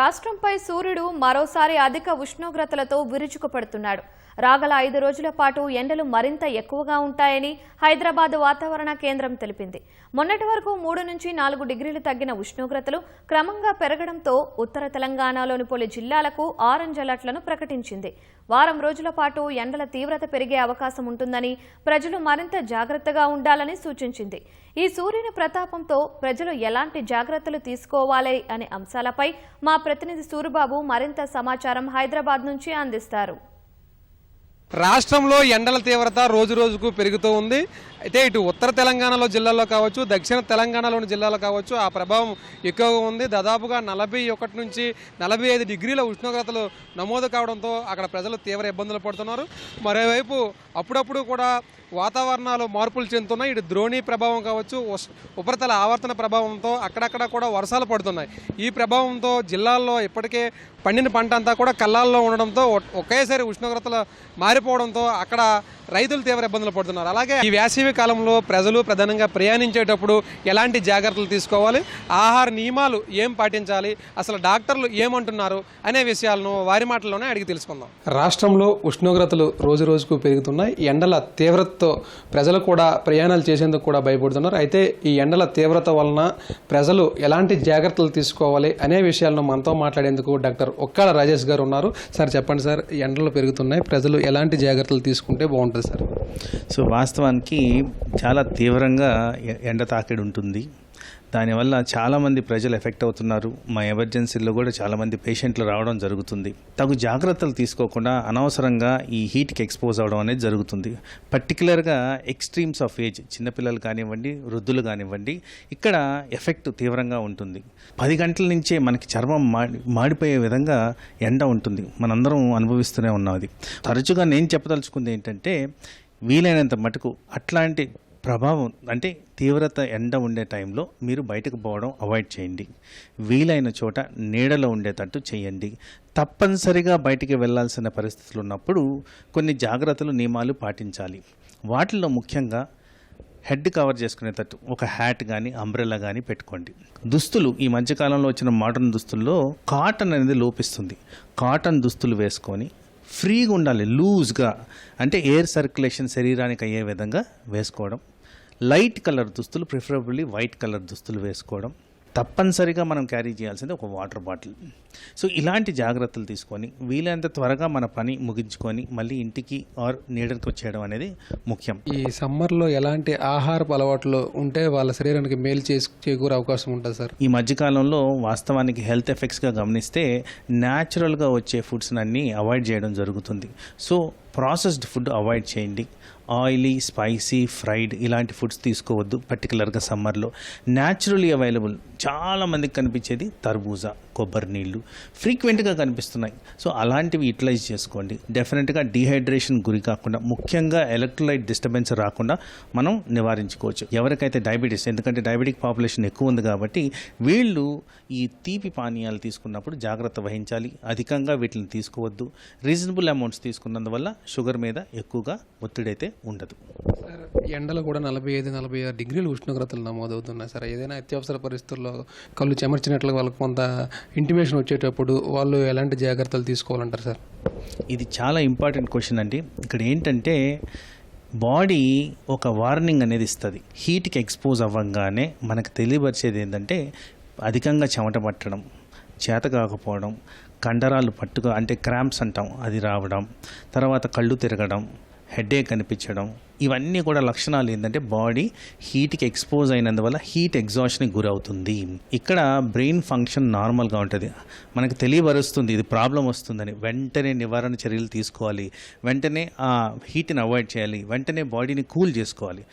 రాష్ట్రంపై సూర్యుడు మరోసారి అధిక ఉష్ణోగ్రతలతో విరుచుకుపడుతున్నాడు. రాగల 5 రోజుల పాటు ఎండలు మరింత ఎక్కువగా ఉంటాయని హైదరాబాద్ వాతావరణ కేంద్రం తెలిపింది. మొన్నటి వరకు 3 నుంచి 4 డిగ్రీలు తగ్గిన ఉష్ణోగ్రతలు క్రమంగా పెరగడంతో ఉత్తర తెలంగాణలోని పలు జిల్లాలకు ఆరెంజ్ అలర్ట్లను ప్రకటించింది. వారం రోజుల పాటు ఎండల తీవ్రత పెరిగే అవకాశం ఉంటుందని, ప్రజలు మరింత జాగ్రత్తగా ఉండాలని సూచించింది. ఈ సూర్యుని ప్రతాపంతో ప్రజలు ఎలాంటి జాగ్రత్తలు తీసుకోవాలి అనే అంశాలపై మా ప్రతినిధి సూరిబాబు మరింత సమాచారం హైదరాబాద్ నుంచి అందిస్తారు. రాష్ట్రంలో ఎండల తీవ్రత రోజు రోజుకు పెరుగుతూ ఉంది. అయితే ఇటు ఉత్తర తెలంగాణలో జిల్లాల్లో కావచ్చు, దక్షిణ తెలంగాణలోని జిల్లాలో కావచ్చు ఆ ప్రభావం ఎక్కువగా ఉంది. దాదాపుగా 41 నుంచి 45 డిగ్రీల ఉష్ణోగ్రతలు నమోదు కావడంతో అక్కడ ప్రజలు తీవ్ర ఇబ్బందులు పడుతున్నారు. మరోవైపు అప్పుడప్పుడు కూడా వాతావరణాలు మార్పులు చెందుతున్నాయి. ఇటు ద్రోణి ప్రభావం కావచ్చు, ఉపరితల ఆవర్తన ప్రభావంతో అక్కడక్కడ కూడా వర్షాలు పడుతున్నాయి. ఈ ప్రభావంతో జిల్లాల్లో ఇప్పటికే పండిన పంట అంతా కూడా కళ్ళాల్లో ఉండడంతో ఒకేసారి ఉష్ణోగ్రతలు మారిపోవడంతో అక్కడ రైతులు తీవ్ర ఇబ్బందులు పడుతున్నారు. అలాగే ఈ వేసవి కాలంలో ప్రజలు ప్రధానంగా ప్రయాణించేటప్పుడు ఎలాంటి జాగ్రత్తలు తీసుకోవాలి, ఆహార నియమాలు ఏం పాటించాలి, అసలు డాక్టర్లు ఏమంటున్నారు అనే విషయాలను వారి మాటల్లోనే అడిగి తెలుసుకుందాం. రాష్ట్రంలో ఉష్ణోగ్రతలు రోజు రోజుకు పెరుగుతున్నాయి. ఎండల తీవ్రతతో ప్రజలు కూడా ప్రయాణాలు చేసేందుకు కూడా భయపడుతున్నారు. అయితే ఈ ఎండల తీవ్రత వలన ప్రజలు ఎలాంటి జాగ్రత్తలు తీసుకోవాలి అనే విషయాలను మనతో మాట్లాడేందుకు డాక్టర్ ఒక్కాల రాజేష్ గారు ఉన్నారు. సార్ చెప్పండి సార్, ఎండలు పెరుగుతున్నాయి, ప్రజలు ఎలాంటి జాగ్రత్తలు తీసుకుంటే బాగుంటుంది సార్? సో వాస్తవానికి చాలా తీవ్రంగా ఎండ తాకిడి ఉంటుంది. దానివల్ల చాలామంది ప్రజలు ఎఫెక్ట్ అవుతున్నారు. మా ఎమర్జెన్సీల్లో కూడా చాలామంది పేషెంట్లు రావడం జరుగుతుంది. తగు జాగ్రత్తలు తీసుకోకుండా అనవసరంగా ఈ హీట్కి ఎక్స్పోజ్ అవ్వడం అనేది జరుగుతుంది. పర్టికులర్గా ఎక్స్ట్రీమ్స్ ఆఫ్ ఏజ్, చిన్నపిల్లలు కానివ్వండి, వృద్ధులు కానివ్వండి, ఇక్కడ ఎఫెక్ట్ తీవ్రంగా ఉంటుంది. 10 గంటల నుంచే మనకి చర్మం మాడిపోయే విధంగా ఎండ ఉంటుంది. మనందరం అనుభవిస్తూనే ఉన్నాం. అది తరచుగా నేను చెప్పదలుచుకుంది ఏంటంటే, వీలైనంత మటుకు అట్లాంటి ప్రభావం అంటే తీవ్రత ఎండ ఉండే టైంలో మీరు బయటకు పోవడం అవాయిడ్ చేయండి. వీలైన చోట నీడలో ఉండేటట్టు చేయండి. తప్పనిసరిగా బయటికి వెళ్లాల్సిన పరిస్థితులు ఉన్నప్పుడు కొన్ని జాగ్రత్తలు, నియమాలు పాటించాలి. వాటిల్లో ముఖ్యంగా హెడ్ కవర్ చేసుకునేటట్టు ఒక హ్యాట్ కానీ అంబ్రెల్లా కానీ పెట్టుకోండి. దుస్తులు ఈ మధ్యకాలంలో వచ్చిన మోడర్న్ దుస్తుల్లో కాటన్ అనేది లోపిస్తుంది. కాటన్ దుస్తులు వేసుకొని ఫ్రీగా ఉండాలి, లూజ్గా, అంటే ఎయిర్ సర్క్యులేషన్ శరీరానికి అయ్యే విధంగా వేసుకోవడం. లైట్ కలర్ దుస్తులు, ప్రిఫరబుల్లీ వైట్ కలర్ దుస్తులు వేసుకోవడం. తప్పనిసరిగా మనం క్యారీ చేయాల్సింది ఒక వాటర్ బాటిల్. సో ఇలాంటి జాగ్రత్తలు తీసుకొని వీలైనంత త్వరగా మన పని ముగించుకొని మళ్ళీ ఇంటికి ఆర్ నీడకి వచ్చేయడం అనేది ముఖ్యం. ఈ సమ్మర్లో ఎలాంటి ఆహారపు అలవాట్లు ఉంటే వాళ్ళ శరీరానికి మేలు చేకూరే అవకాశం ఉంటుంది సార్? ఈ మధ్యకాలంలో వాస్తవానికి హెల్త్ ఎఫెక్ట్స్గా గమనిస్తే న్యాచురల్గా వచ్చే ఫుడ్స్ అన్నీ అవాయిడ్ చేయడం జరుగుతుంది. సో ప్రాసెస్డ్ ఫుడ్ అవాయిడ్ చేయండి. ఆయిలీ, స్పైసీ, ఫ్రైడ్ ఇలాంటి ఫుడ్స్ తీసుకోవద్దు. పర్టికులర్గా సమ్మర్లో న్యాచురలీ అవైలబుల్ చాలామందికి కనిపించేది తర్బూజా, కొబ్బరి నీళ్ళు ఫ్రీక్వెంట్గా కనిపిస్తున్నాయి. సో అలాంటివి యూటిలైజ్ చేసుకోండి. డెఫినెట్గా డీహైడ్రేషన్ గురి కాకుండా, ముఖ్యంగా ఎలక్ట్రోలైట్ డిస్టర్బెన్స్ రాకుండా మనం నివారించుకోవచ్చు. ఎవరికైతే డయాబెటీస్, ఎందుకంటే డయాబెటిక్ పాపులేషన్ ఎక్కువ ఉంది కాబట్టి వీళ్ళు ఈ తీపి పానీయాలు తీసుకున్నప్పుడు జాగ్రత్త వహించాలి. అధికంగా వీటిని తీసుకోవద్దు. రీజనబుల్ అమౌంట్స్ తీసుకున్నందువల్ల షుగర్ మీద ఎక్కువగా ఒత్తిడి అయితే ఉండదు. ఎండలు కూడా 45-46 డిగ్రీలు ఉష్ణోగ్రతలు నమోదవుతున్నాయి సార్. ఏదైనా అత్యవసర పరిస్థితుల్లో కళ్ళు చెమర్చినట్లు వాళ్ళకి కొంత ఇంటిమేషన్ వచ్చేటప్పుడు వాళ్ళు ఎలాంటి జాగ్రత్తలు తీసుకోవాలంటారు సార్? ఇది చాలా ఇంపార్టెంట్ క్వశ్చన్ అండి. ఇక్కడ ఏంటంటే బాడీ ఒక వార్నింగ్ అనేది ఇస్తుంది. హీట్కి ఎక్స్పోజ్ అవ్వగానే మనకు తెలియపరిచేది ఏంటంటే అధికంగా చెమట పట్టడం, చేత కాకపోవడం, కండరాలు పట్టుగా అంటే క్రాంప్స్ అంటాం అది రావడం, తర్వాత కళ్ళు తిరగడం, హెడేక్ అనిపించడం, ఇవన్నీ కూడా లక్షణాలు ఏంటంటే బాడీ హీట్కి ఎక్స్పోజ్ అయినందువల్ల హీట్ ఎగ్జాస్ట్కి గురవుతుంది. ఇక్కడ బ్రెయిన్ ఫంక్షన్ నార్మల్గా ఉంటుంది. మనకు తెలియవరుస్తుంది ఇది ప్రాబ్లం వస్తుందని. వెంటనే నివారణ చర్యలు తీసుకోవాలి. వెంటనే ఆ హీట్ని అవాయిడ్ చేయాలి. వెంటనే బాడీని కూల్ చేసుకోవాలి.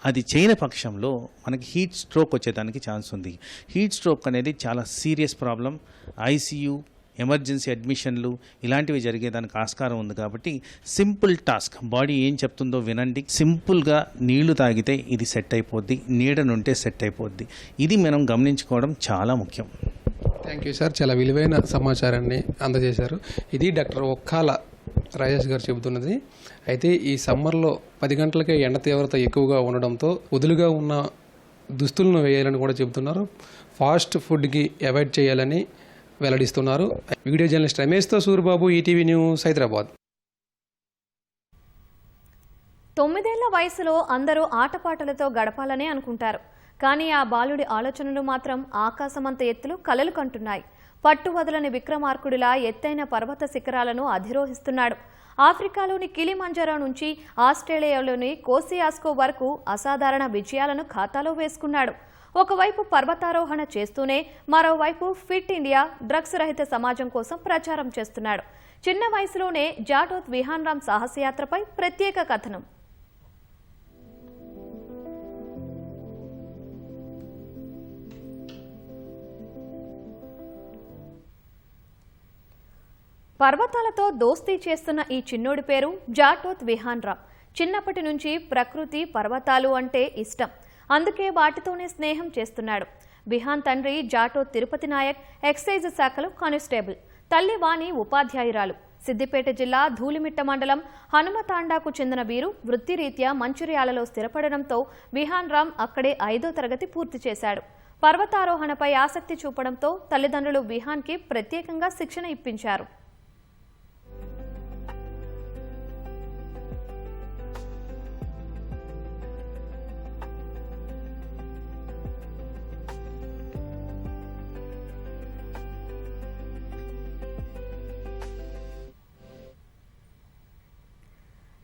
అది చేయని పక్షంలో మనకి హీట్ స్ట్రోక్ వచ్చేదానికి ఛాన్స్ ఉంది. హీట్ స్ట్రోక్ అనేది చాలా సీరియస్ ప్రాబ్లం. ఐసీయూ, ఎమర్జెన్సీ అడ్మిషన్లు ఇలాంటివి జరిగేదానికి ఆస్కారం ఉంది. కాబట్టి సింపుల్ టాస్క్, బాడీ ఏం చెప్తుందో వినండి, సింపుల్గా నీళ్లు తాగితే ఇది సెట్ అయిపోద్ది, నీడనుంటే సెట్ అయిపోద్ది. ఇది మనం గమనించుకోవడం చాలా ముఖ్యం. థ్యాంక్ యూ సార్, చాలా విలువైన సమాచారాన్ని అందజేశారు. ఇది డాక్టర్ ఒక్కాల రాజేష్ గారు చెబుతున్నది. అయితే ఈ సమ్మర్లో 10 గంటలకే ఎండ తీవ్రత ఎక్కువగా ఉండడంతో వదులుగా ఉన్న దుస్తులను వేయాలని కూడా చెబుతున్నారు. ఫాస్ట్ ఫుడ్కి అవాయిడ్ చేయాలని వెల్లడిస్తున్నారు. వీడియో జర్నలిస్ట్ రమేష్తో సూరిబాబు, ఈటీవీ న్యూస్, హైదరాబాద్. 9 ఏళ్ల వయసులో అందరూ ఆటపాటలతో గడపాలని అనుకుంటారు. కానీ ఆ బాలుడి ఆలోచనలు మాత్రం ఆకాశమంత ఎత్తులు కలలు కంటున్నాయి. పట్టు వదలని విక్రమార్కుడిలా ఎత్తైన పర్వత శిఖరాలను అధిరోహిస్తున్నాడు. ఆఫ్రికాలోని కిలిమంజారో నుంచి ఆస్ట్రేలియాలోని కోసియాస్కో వరకు అసాధారణ విజయాలను ఖాతాలో వేసుకున్నాడు. ఒకవైపు పర్వతారోహణ చేస్తూనే మరోవైపు ఫిట్ ఇండియా, డ్రగ్స్ రహిత సమాజం కోసం ప్రచారం చేస్తున్నాడు. చిన్న వయసులోనే జాటోత్ విహాన్రామ్ సాహసయాత్రపై ప్రత్యేక కథనం. పర్వతాలతో దోస్తీ చేస్తున్న ఈ చిన్నోడి పేరు జాటోత్ విహాన్రామ్. చిన్నప్పటి నుంచి ప్రకృతి, పర్వతాలు అంటే ఇష్టం. అందుకే వాటితోనే స్నేహం చేస్తున్నాడు. విహాన్ తండ్రి జాటోత్ తిరుపతి నాయక్, ఎక్సైజ్ శాఖలో కానిస్టేబుల్. తల్లి వాణి ఉపాధ్యాయురాలు. సిద్దిపేట జిల్లా ధూళిమిట్ట మండలం హనుమతాండాకు చెందిన వీరు వృత్తిరీత్యా మంచిర్యాలలో స్థిరపడడంతో విహాన్రామ్ అక్కడే 5వ తరగతి పూర్తి చేశాడు. పర్వతారోహణపై ఆసక్తి చూపడంతో తల్లిదండ్రులు విహాన్కి ప్రత్యేకంగా శిక్షణ ఇప్పించారు.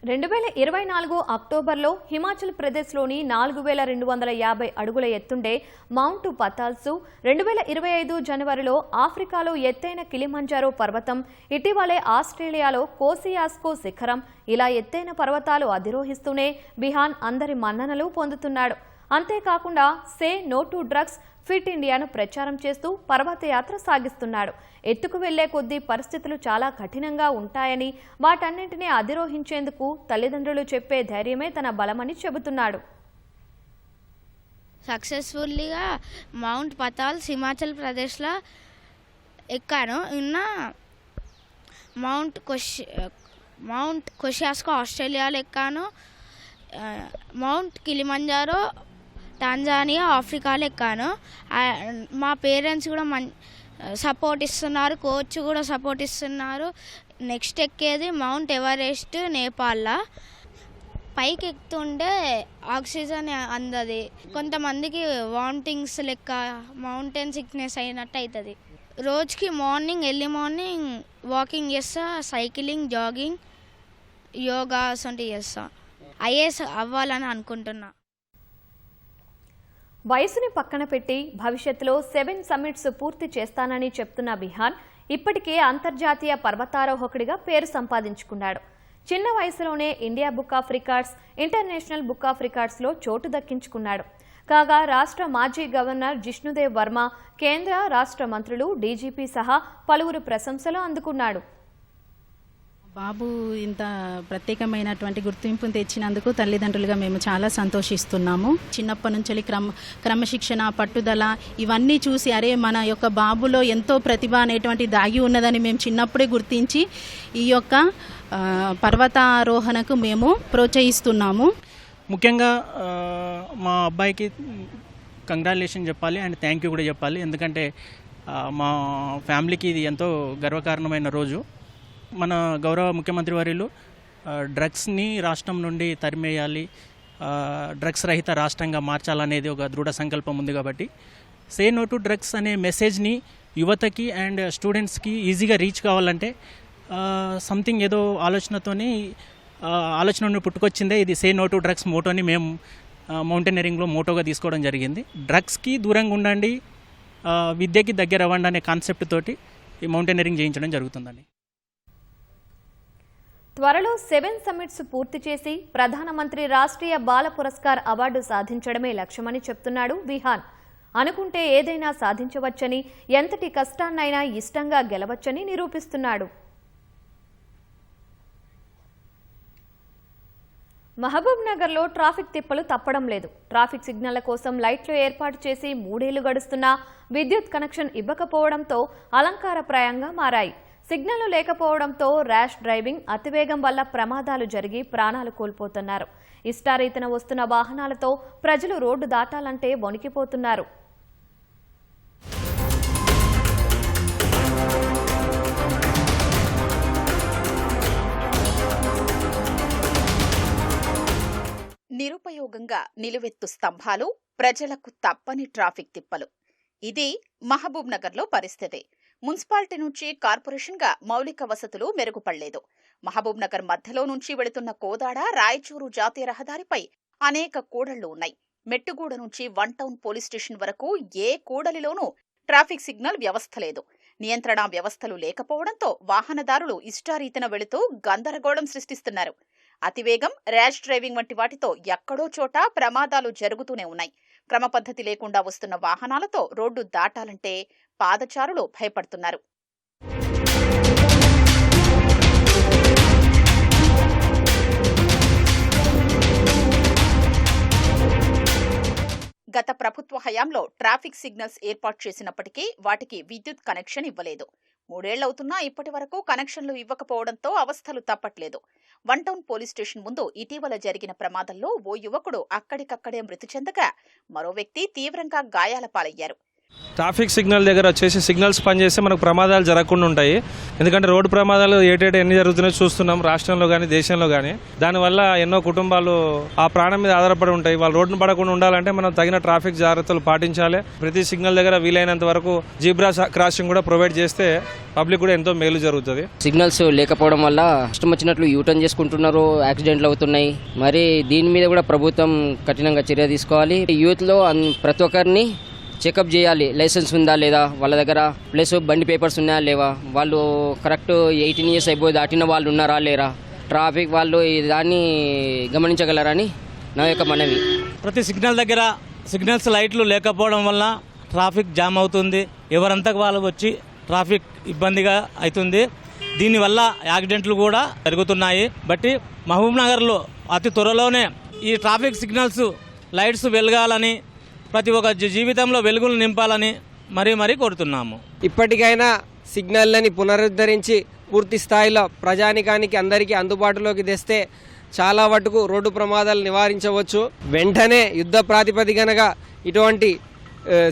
రెండు 2024 అక్టోబర్లో హిమాచల్ ప్రదేశ్లోని 4250 అడుగుల ఎత్తుండే మౌంట్ పతాల్సు, 2025 జనవరిలో ఆఫ్రికాలో ఎత్తైన కిలిమంజారో పర్వతం, ఇటీవలే ఆస్ట్రేలియాలో కోసియాస్కో శిఖరం, ఇలా ఎత్తైన పర్వతాలు అధిరోహిస్తూనే విహాన్ అందరి మన్ననలు పొందుతున్నాడు. అంతేకాకుండా say no to drugs, fit ఇండియాను ప్రచారం చేస్తూ పర్వతయాత్ర సాగిస్తున్నాడు. ఎత్తుకు వెళ్లే కొద్దీ పరిస్థితులు చాలా కఠినంగా ఉంటాయని, వాటన్నింటినీ అధిరోహించేందుకు తల్లిదండ్రులు చెప్పే ధైర్యమే తన బలమని చెబుతున్నాడు. సక్సెస్ఫుల్లీగా మౌంట్ పతాల్స్ హిమాచల్ ప్రదేశ్లో ఎక్కాను. మౌంట్ కోసియాస్కో ఆస్ట్రేలియాలో ఎక్కాను. మౌంట్ కిలిమంజారో టాంజానియా ఆఫ్రికాలో ఎక్కాను. మా పేరెంట్స్ కూడా సపోర్ట్ ఇస్తున్నారు, కోచ్ కూడా సపోర్ట్ ఇస్తున్నారు. నెక్స్ట్ ఎక్కేది మౌంట్ ఎవరెస్ట్ నేపాల్లో. పైకి ఎక్కుతుంటే ఆక్సిజన్ అందది. కొంతమందికి వామిటింగ్స్ లెక్క మౌంటైన్ సిక్నెస్ అయినట్టు అవుతుంది. రోజుకి ఎర్లీ మార్నింగ్ వాకింగ్ చేస్తా, సైక్లింగ్, జాగింగ్, యోగా అసంటి చేస్తా. ఐఏఎస్ అవ్వాలని అనుకుంటున్నా. వయసుని పక్కన పెట్టి భవిష్యత్తులో 7 సమ్మిట్స్ పూర్తి చేస్తానని చెప్తున్న విహాన్ ఇప్పటికే అంతర్జాతీయ పర్వతారోహకుడిగా పేరు సంపాదించుకున్నాడు. చిన్న వయసులోనే India book of records, international book of రికార్డ్స్లో చోటు దక్కించుకున్నాడు. కాగా రాష్ట్ర మాజీ గవర్నర్ జిష్ణుదేవ్ వర్మ, కేంద్ర, రాష్ట్ర మంత్రులు, డీజీపీ సహా పలువురు ప్రశంసలు అందుకున్నాడు. బాబు ఇంత ప్రత్యేకమైనటువంటి గుర్తింపును తెచ్చినందుకు తల్లిదండ్రులుగా మేము చాలా సంతోషిస్తున్నాము. చిన్నప్పటి నుంచి క్రమశిక్షణ, పట్టుదల ఇవన్నీ చూసి అరే మన యొక్క బాబులో ఎంతో ప్రతిభ అనేటువంటి దాగి ఉన్నదని మేము చిన్నప్పుడే గుర్తించి ఈ యొక్క పర్వతారోహణకు మేము ప్రోత్సహిస్తున్నాము. ముఖ్యంగా మా అబ్బాయికి కంగ్రాచులేషన్ చెప్పాలి అండ్ థ్యాంక్ యూ కూడా చెప్పాలి. ఎందుకంటే మా ఫ్యామిలీకి ఇది ఎంతో గర్వకారణమైన రోజు. మన గౌరవ ముఖ్యమంత్రి వర్యులు డ్రగ్స్ని రాష్ట్రం నుండి తరిమేయాలి, డ్రగ్స్ రహిత రాష్ట్రంగా మార్చాలనేది ఒక దృఢ సంకల్పం ఉంది. కాబట్టి సే నో టు డ్రగ్స్ అనే మెసేజ్ని యువతకి అండ్ స్టూడెంట్స్కి ఈజీగా రీచ్ కావాలంటే సంథింగ్ ఏదో ఆలోచన నుండి పుట్టుకొచ్చిందే ఇది సే నో టు డ్రగ్స్ మోటోని మేము మౌంటైనరింగ్లో మోటోగా తీసుకోవడం జరిగింది. డ్రగ్స్కి దూరంగా ఉండండి, విద్యకి దగ్గర అవ్వండి అనే కాన్సెప్ట్ తోటి ఈ మౌంటైనరింగ్ చేయించడం జరుగుతుందండి. త్వరలో 7 సమ్మిట్స్ పూర్తి చేసి ప్రధానమంత్రి రాష్ట్రీయ బాల పురస్కార్ అవార్డు సాధించడమే లక్ష్యమని చెప్తున్నాడు విహాన్. అనుకుంటే ఏదైనా సాధించవచ్చని, ఎంతటి కష్టాన్నైనా ఇష్టంగా గెలవచ్చని నిరూపిస్తున్నాడు. మహబూబ్ నగర్లో ట్రాఫిక్ తిప్పలు తప్పడం లేదు. ట్రాఫిక్ సిగ్నళ్ల కోసం లైట్లు ఏర్పాటు చేసి 3 ఏళ్లు గడుస్తున్నా విద్యుత్ కనెక్షన్ ఇవ్వకపోవడంతో అలంకారప్రాయంగా మారాయి. సిగ్నళ్లు లేకపోవడంతో ర్యాష్ డ్రైవింగ్, అతివేగం వల్ల ప్రమాదాలు జరిగి ప్రాణాలు కోల్పోతున్నారు. ఇష్టారీతన వస్తున్న వాహనాలతో ప్రజలు రోడ్డు దాటాలంటే వణికిపోతున్నారు. నిరుపయోగంగా నిలువెత్తు స్తంభాలు, ప్రజలకు తప్పని ట్రాఫిక్ తిప్పలు. ఇది మహబూబ్ నగర్లో పరిస్థితి. మున్సిపాలిటీ నుంచి కార్పొరేషన్గా మౌలిక వసతులు మెరుగుపడలేదు. మహబూబ్ నగర్ మధ్యలో నుంచి వెళుతున్న కోదాడ, రాయచూరు జాతీయ రహదారిపై అనేక కూడళ్లు ఉన్నాయి. మెట్టుగూడ నుంచి 1 టౌన్ పోలీస్ స్టేషన్ వరకు ఏ కూడలిలోనూ ట్రాఫిక్ సిగ్నల్ వ్యవస్థ లేదు. నియంత్రణ వ్యవస్థలు లేకపోవడంతో వాహనదారులు ఇష్టారీతన వెళుతూ గందరగోళం సృష్టిస్తున్నారు. అతివేగం, ర్యాష్ డ్రైవింగ్ వంటి వాటితో ఎక్కడో చోట ప్రమాదాలు జరుగుతూనే ఉన్నాయి. క్రమపద్ధతి లేకుండా వస్తున్న వాహనాలతో రోడ్డు దాటాలంటే పాదచారులు భయపడుతున్నారు. గత ప్రభుత్వ హయాంలో ట్రాఫిక్ సిగ్నల్స్ ఏర్పాటు చేసినప్పటికీ వాటికి విద్యుత్ కనెక్షన్ ఇవ్వలేదు. 3 ఏళ్లవుతున్నా ఇప్పటి వరకు కనెక్షన్లు ఇవ్వకపోవడంతో అవస్థలు తప్పట్లేదు. 1 టౌన్ పోలీస్ స్టేషన్ ముందు ఇటీవల జరిగిన ప్రమాదంలో ఓ యువకుడు అక్కడికక్కడే మృతి చెందగా మరో వ్యక్తి తీవ్రంగా గాయాల పాలయ్యారు. ట్రాఫిక్ సిగ్నల్ దగ్గర వచ్చేసి సిగ్నల్స్ పనిచేస్తే మనకు ప్రమాదాలు జరగకుండా ఉంటాయి. ఎందుకంటే రోడ్డు ప్రమాదాలు ఏటేటా ఎన్ని జరుగుతున్నాయో చూస్తున్నాం, రాష్ట్రంలో కానీ దేశంలో కానీ. దానివల్ల ఎన్నో కుటుంబాలు ఆ ప్రాణం మీద ఆధారపడి ఉంటాయి. వాళ్ళు రోడ్డును పడకుండా ఉండాలంటే మనం తగిన ట్రాఫిక్ జాగ్రత్తలు పాటించాలి. ప్రతి సిగ్నల్ దగ్గర వీలైనంత వరకు జీబ్రా క్రాసింగ్ కూడా ప్రొవైడ్ చేస్తే పబ్లిక్ కూడా ఎంతో మేలు జరుగుతుంది. సిగ్నల్స్ లేకపోవడం వల్ల ఇష్టం వచ్చినట్లు యూటర్న్ చేసుకుంటున్నారు, యాక్సిడెంట్లు అవుతున్నాయి. మరి దీని మీద కూడా ప్రభుత్వం కఠినంగా చర్య తీసుకోవాలి. యూత్లో ప్రతి ఒక్కరిని చెకప్ చేయాలి. లైసెన్స్ ఉందా లేదా వాళ్ళ దగ్గర, ప్లస్ బండి పేపర్స్ ఉన్నాయా లేవా, వాళ్ళు కరెక్ట్ 18 ఇయర్స్ అయిపోయి దాటిన వాళ్ళు ఉన్నారా లేరా, ట్రాఫిక్ వాళ్ళు దాన్ని గమనించగలరని నా యొక్క మనవి. ప్రతి సిగ్నల్ దగ్గర సిగ్నల్స్ లైట్లు లేకపోవడం వల్ల ట్రాఫిక్ జామ్ అవుతుంది. ఎవరంతకు వాళ్ళు వచ్చి ట్రాఫిక్ ఇబ్బందిగా అవుతుంది. దీనివల్ల యాక్సిడెంట్లు కూడా జరుగుతున్నాయి. బట్టి మహబూబ్ నగర్లో అతి త్వరలోనే ఈ ట్రాఫిక్ సిగ్నల్స్ లైట్స్ వెలగాలని, ప్రతి ఒక్క జీవితంలో వెలుగులు నింపాలని మరీ కోరుతున్నాము. ఇప్పటికైనా సిగ్నల్ని పునరుద్ధరించి పూర్తి స్థాయిలో ప్రజానికానికి అందరికీ అందుబాటులోకి తెస్తే చాలా మటుకు రోడ్డు ప్రమాదాలు నివారించవచ్చు. వెంటనే యుద్ధ ప్రాతిపదికనగా ఇటువంటి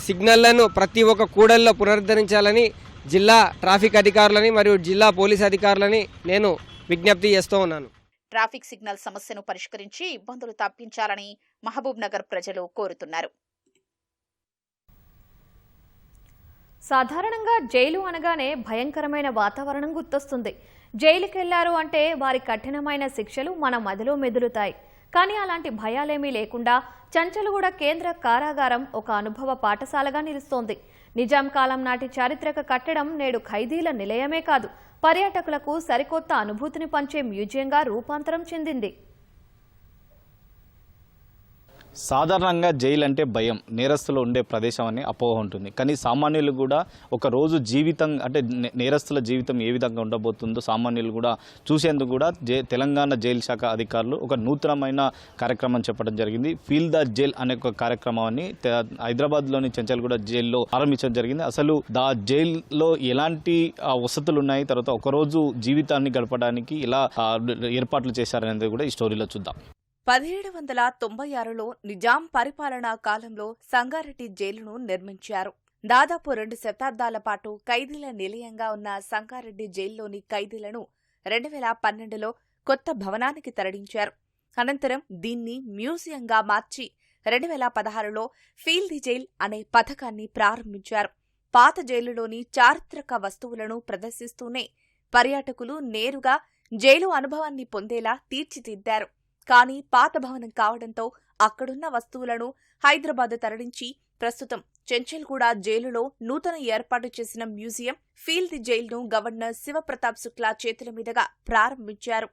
సిగ్నళ్లను ప్రతి ఒక్క కూడల్లో పునరుద్ధరించాలని జిల్లా ట్రాఫిక్ అధికారులని మరియు జిల్లా పోలీస్ అధికారులని నేను విజ్ఞప్తి చేస్తూ ఉన్నాను. ట్రాఫిక్ సిగ్నల్ సమస్యను పరిష్కరించి ఇబ్బందులు తప్పించాలని మహబూబ్ నగర్ ప్రజలు కోరుతున్నారు. సాధారణంగా జైలు అనగానే భయంకరమైన వాతావరణం గుర్తొస్తుంది. జైలుకెళ్లారు అంటే వారి కఠినమైన శిక్షలు మన మదిలో మెదులుతాయి. కానీ అలాంటి భయాలేమీ లేకుండా చంచల్గూడ కేంద్ర కారాగారం ఒక అనుభవ పాఠశాలగా నిలుస్తోంది. నిజాం కాలం నాటి చారిత్రక కట్టడం నేడు ఖైదీల నిలయమే కాదు, పర్యాటకులకు సరికొత్త అనుభూతిని పంచే మ్యూజియంగా రూపాంతరం చెందింది. సాధారణంగా జైలు అంటే భయం, నేరస్తులు ఉండే ప్రదేశం అని అపోహ ఉంటుంది. కానీ సామాన్యులు కూడా ఒక రోజు జీవితం అంటే నేరస్తుల జీవితం ఏ విధంగా ఉండబోతుందో సామాన్యులు కూడా చూసేందుకు కూడా తెలంగాణ జైలు శాఖ అధికారులు ఒక నూతనమైన కార్యక్రమం చెప్పడం జరిగింది. ఫీల్ ద జైల్ అనే ఒక కార్యక్రమాన్ని హైదరాబాద్లోని చంచల్గూడ జైల్లో ప్రారంభించడం జరిగింది. అసలు దా జైల్లో ఎలాంటి వసతులు ఉన్నాయి, తర్వాత ఒకరోజు జీవితాన్ని గడపడానికి ఎలా ఏర్పాట్లు చేశారనేది కూడా ఈ స్టోరీలో చూద్దాం. 1796లో నిజాం పరిపాలనా కాలంలో సంగారెడ్డి జైలును నిర్మించారు. దాదాపు 2 శతాబ్దాల పాటు ఖైదీల నిలయంగా ఉన్న సంగారెడ్డి జైల్లోని ఖైదీలను 2012లో కొత్త భవనానికి తరలించారు. అనంతరం దీన్ని మ్యూజియంగా మార్చి 2016లో ఫీల్ ది జైల్ అనే పథకాన్ని ప్రారంభించారు. పాత జైలులోని చారిత్రక వస్తువులను ప్రదర్శిస్తూనే పర్యాటకులు నేరుగా జైలు అనుభవాన్ని పొందేలా తీర్చిదిద్దారు. కానీ పాత భవనం కావడంతో అక్కడున్న వస్తువులను హైదరాబాద్ తరలించి ప్రస్తుతం చెంచల్గూడ జైలులో నూతన ఏర్పాటు చేసిన మ్యూజియం ఫీల్ ది జైల్ను గవర్నర్ శివప్రతాప్ శుక్లా చేతుల మీదుగా ప్రారంభించారు.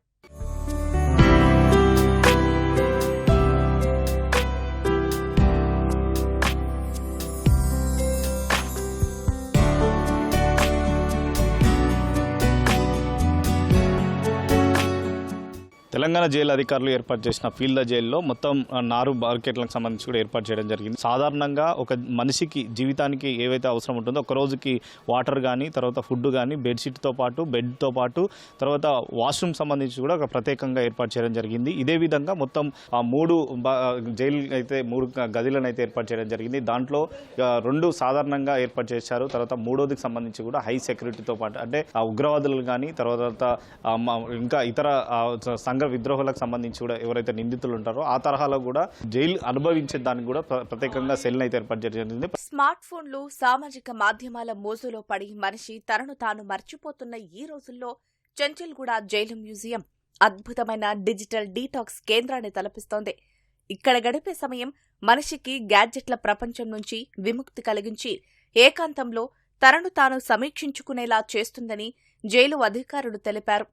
తెలంగాణ జైలు అధికారులు ఏర్పాటు చేసిన ఫీల్డ్ జైల్లో మొత్తం 4 బార్కెట్లకు సంబంధించి కూడా ఏర్పాటు చేయడం జరిగింది. సాధారణంగా ఒక మనిషికి జీవితానికి ఏవైతే అవసరం ఉంటుందో ఒక రోజుకి వాటర్ కానీ, తర్వాత ఫుడ్ కానీ, బెడ్షీట్తో పాటు బెడ్తో పాటు తర్వాత వాష్రూమ్ సంబంధించి కూడా ఒక ప్రత్యేకంగా ఏర్పాటు చేయడం జరిగింది. ఇదే విధంగా మొత్తం 3 జైలు అయితే 3 గదులను అయితే ఏర్పాటు చేయడం జరిగింది. దాంట్లో 2 సాధారణంగా ఏర్పాటు చేశారు. తర్వాత 3వదికి సంబంధించి కూడా హై సెక్యూరిటీతో పాటు అంటే ఉగ్రవాదులు కానీ తర్వాత ఇంకా ఇతర సంఘ విద్రోహులకు సంబంధించి కూడా ఎవరైతే నిందితులు ఉంటారో ఆ తరహాలో కూడా జైలు అనుభవించే దానికి కూడా ప్రత్యేకంగా సెల్ అయితే ఏర్పాటు చేయడం జరిగింది. స్మార్ట్ ఫోన్లు, సామాజిక మాధ్యమాల మోజులో పడి మనిషి తనను తాను మర్చిపోతున్న ఈ రోజుల్లో చెంచల్గూడ జైలు మ్యూజియం అద్భుతమైన డిజిటల్ డీటాక్స్ కేంద్రాన్ని తలపిస్తోంది. ఇక్కడ గడిపే సమయం మనిషికి గ్యాడ్జెట్ల ప్రపంచం నుంచి విముక్తి కలిగించి ఏకాంతంలో తనను తాను సమీక్షించుకునేలా చేస్తుందని జైలు అధికారులు తెలిపారు.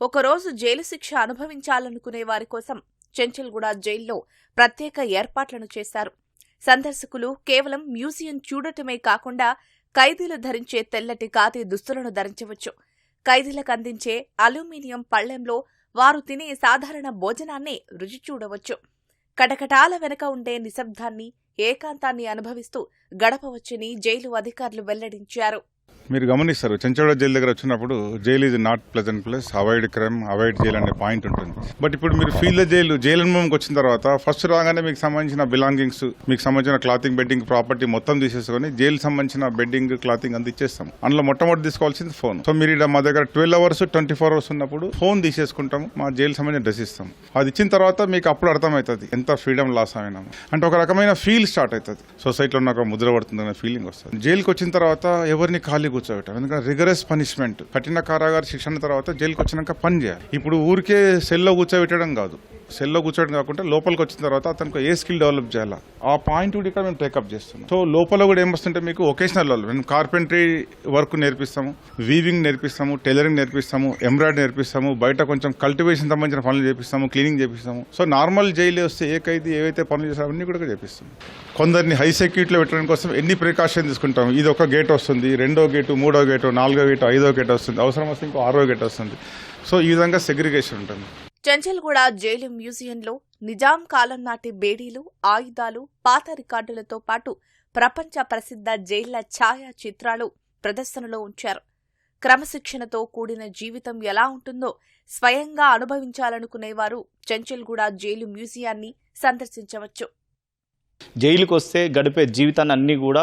ఒకరోజు జైలు శిక్ష అనుభవించాలనుకునే వారి కోసం చెంచల్గూడ జైల్లో ప్రత్యేక ఏర్పాట్లను చేశారు. సందర్శకులు కేవలం మ్యూజియం చూడటమే కాకుండా ఖైదీలు ధరించే తెల్లటి ఖాదీ దుస్తులను ధరించవచ్చు. ఖైదీలకు అందించే అల్యూమినియం పళ్లెంలో వారు తినే సాధారణ భోజనాన్ని రుచి చూడవచ్చు. కటకటాల వెనుక ఉండే నిశ్శబ్దాన్ని, ఏకాంతాన్ని అనుభవిస్తూ గడపవచ్చని జైలు అధికారులు వెల్లడించారు. మీరు గమనిస్తారు, చెంచల్గూడ జైలు దగ్గర వచ్చినప్పుడు జైలు ఇది not pleasant place, avoid crime, avoid jail అనే పాయింట్ ఉంటుంది. బట్ ఇప్పుడు మీరు ఫీల్డ్ జైలు అనుభవంకి వచ్చిన తర్వాత ఫస్ట్ రాగానే మీకు సంబంధించిన బిలాంగింగ్స్, మీకు సంబంధించిన క్లాతింగ్, బెడ్డింగ్, ప్రాపర్టీ మొత్తం తీసేసుకొని జైలు సంబంధించిన బెడ్డింగ్, క్లాతింగ్ అంతా ఇచ్చేస్తాం. అందులో మొట్టమొదటి తీసుకోవాల్సింది ఫోన్. సో మీరు మా దగ్గర 12 hours 24 hours ఉన్నప్పుడు ఫోన్ తీసేసుకుంటాము, మా జైలు సంబంధించిన డ్రెస్ ఇస్తాం. అది ఇచ్చిన తర్వాత మీకు అప్పుడు అర్థమవుతుంది ఎంత ఫ్రీడమ్ లాస్ అయినాము అంటే. ఒక రకమైన ఫీల్ స్టార్ట్ అవుతుంది, సొసైటీలో నాకు ముద్ర పడుతుందనే ఫీలింగ్ వస్తుంది. జైలుకి వచ్చిన తర్వాత ఎవరిని ఖాళీ కూర్చోబెట్టాం, ఎందుకంటే రిగరస్ పనిష్మెంట్, కఠిన కారాగార శిక్షణ తర్వాత జైలుకి వచ్చినాక పని చేయాలి. ఇప్పుడు ఊరికే సెల్లో కూర్చోబెట్టడం కాదు, సెల్లో కూర్చోవడం కాకుండా లోపలికి వచ్చిన తర్వాత అతనికి ఏ స్కిల్ డెవలప్ చేయాలా ఆ పాయింట్ కూడా ఇక్కడ మేము టేకప్ చేస్తున్నాం. సో లోపల కూడా ఏమొస్తుంటే మీకు ఒకేషనల్ వాళ్ళు మేము కార్పెంటరీ వర్క్ నేర్పిస్తాము, వీవింగ్ నేర్పిస్తాము, టైలరింగ్ నేర్పిస్తాము, ఎంబ్రాయిడరీ నేర్పిస్తాము, బయట కొంచెం కల్టివేషన్ సంబంధించిన పనులు చేపిస్తాము, క్లీనింగ్ చేపిస్తాము. సో నార్మల్ జైలు వస్తే ఏవైతే పనులు చేస్తామో అన్నీ కూడా చేపిస్తాం. కొందరిని హై సెక్యూరిటీలో పెట్టడం కోసం ఎన్ని ప్రికాషన్ తీసుకుంటాం. ఇది ఒక గేట్ వస్తుంది, 2వ గేటు, 3వ గేటు, 4వ గేటు, 5వ గేట్ వస్తుంది, అవసరం వస్తే ఇంకో 6వ గేట్ వస్తుంది. సో ఈ విధంగా సెగ్రిగేషన్ ఉంటుంది. చెంచల్గూడ జైలు మ్యూజియంలో నిజాం కాలం నాటి బేడీలు, ఆయుధాలు, పాత రికార్డులతో పాటు ప్రపంచ ప్రసిద్ధ జైళ్ల ఛాయా చిత్రాలు ప్రదర్శనలో ఉంచారు. క్రమశిక్షణతో కూడిన జీవితం ఎలా ఉంటుందో స్వయంగా అనుభవించాలనుకునేవారు చెంచల్గూడ జైలు మ్యూజియాన్ని సందర్శించవచ్చు. జైలుకి వస్తే గడిపే జీవితాన్ని అన్నీ కూడా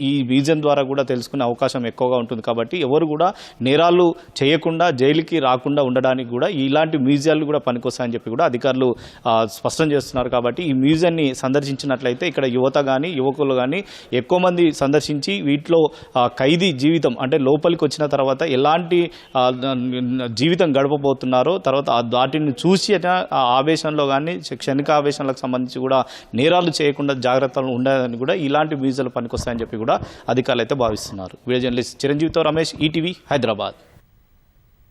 ఈ మ్యూజియం ద్వారా కూడా తెలుసుకునే అవకాశం ఎక్కువగా ఉంటుంది. కాబట్టి ఎవరు కూడా నేరాలు చేయకుండా జైలుకి రాకుండా ఉండడానికి కూడా ఇలాంటి మ్యూజియాలు కూడా పనికొస్తాయని చెప్పి కూడా అధికారులు స్పష్టం చేస్తున్నారు. కాబట్టి ఈ మ్యూజియాన్ని సందర్శించినట్లయితే ఇక్కడ యువత కానీ యువకులు కానీ ఎక్కువ మంది సందర్శించి వీటిలో ఖైదీ జీవితం అంటే లోపలికి వచ్చిన తర్వాత ఎలాంటి జీవితం గడపబోతున్నారో తర్వాత వాటిని చూసి ఆవేశంలో కానీ క్షణిక ఆవేశాలకు సంబంధించి కూడా నేరాలు చేయకుండా జాగ్రత్తలు ఉండాలని కూడా ఇలాంటి మ్యూజియాలు పనికొస్తాయని చెప్పి కూడా అధికారులు అయితే భావిస్తున్నారు. వీడియో జర్నలిస్ట్ చిరంజీవితో రమేష్, ఈటీవీ, హైదరాబాద్.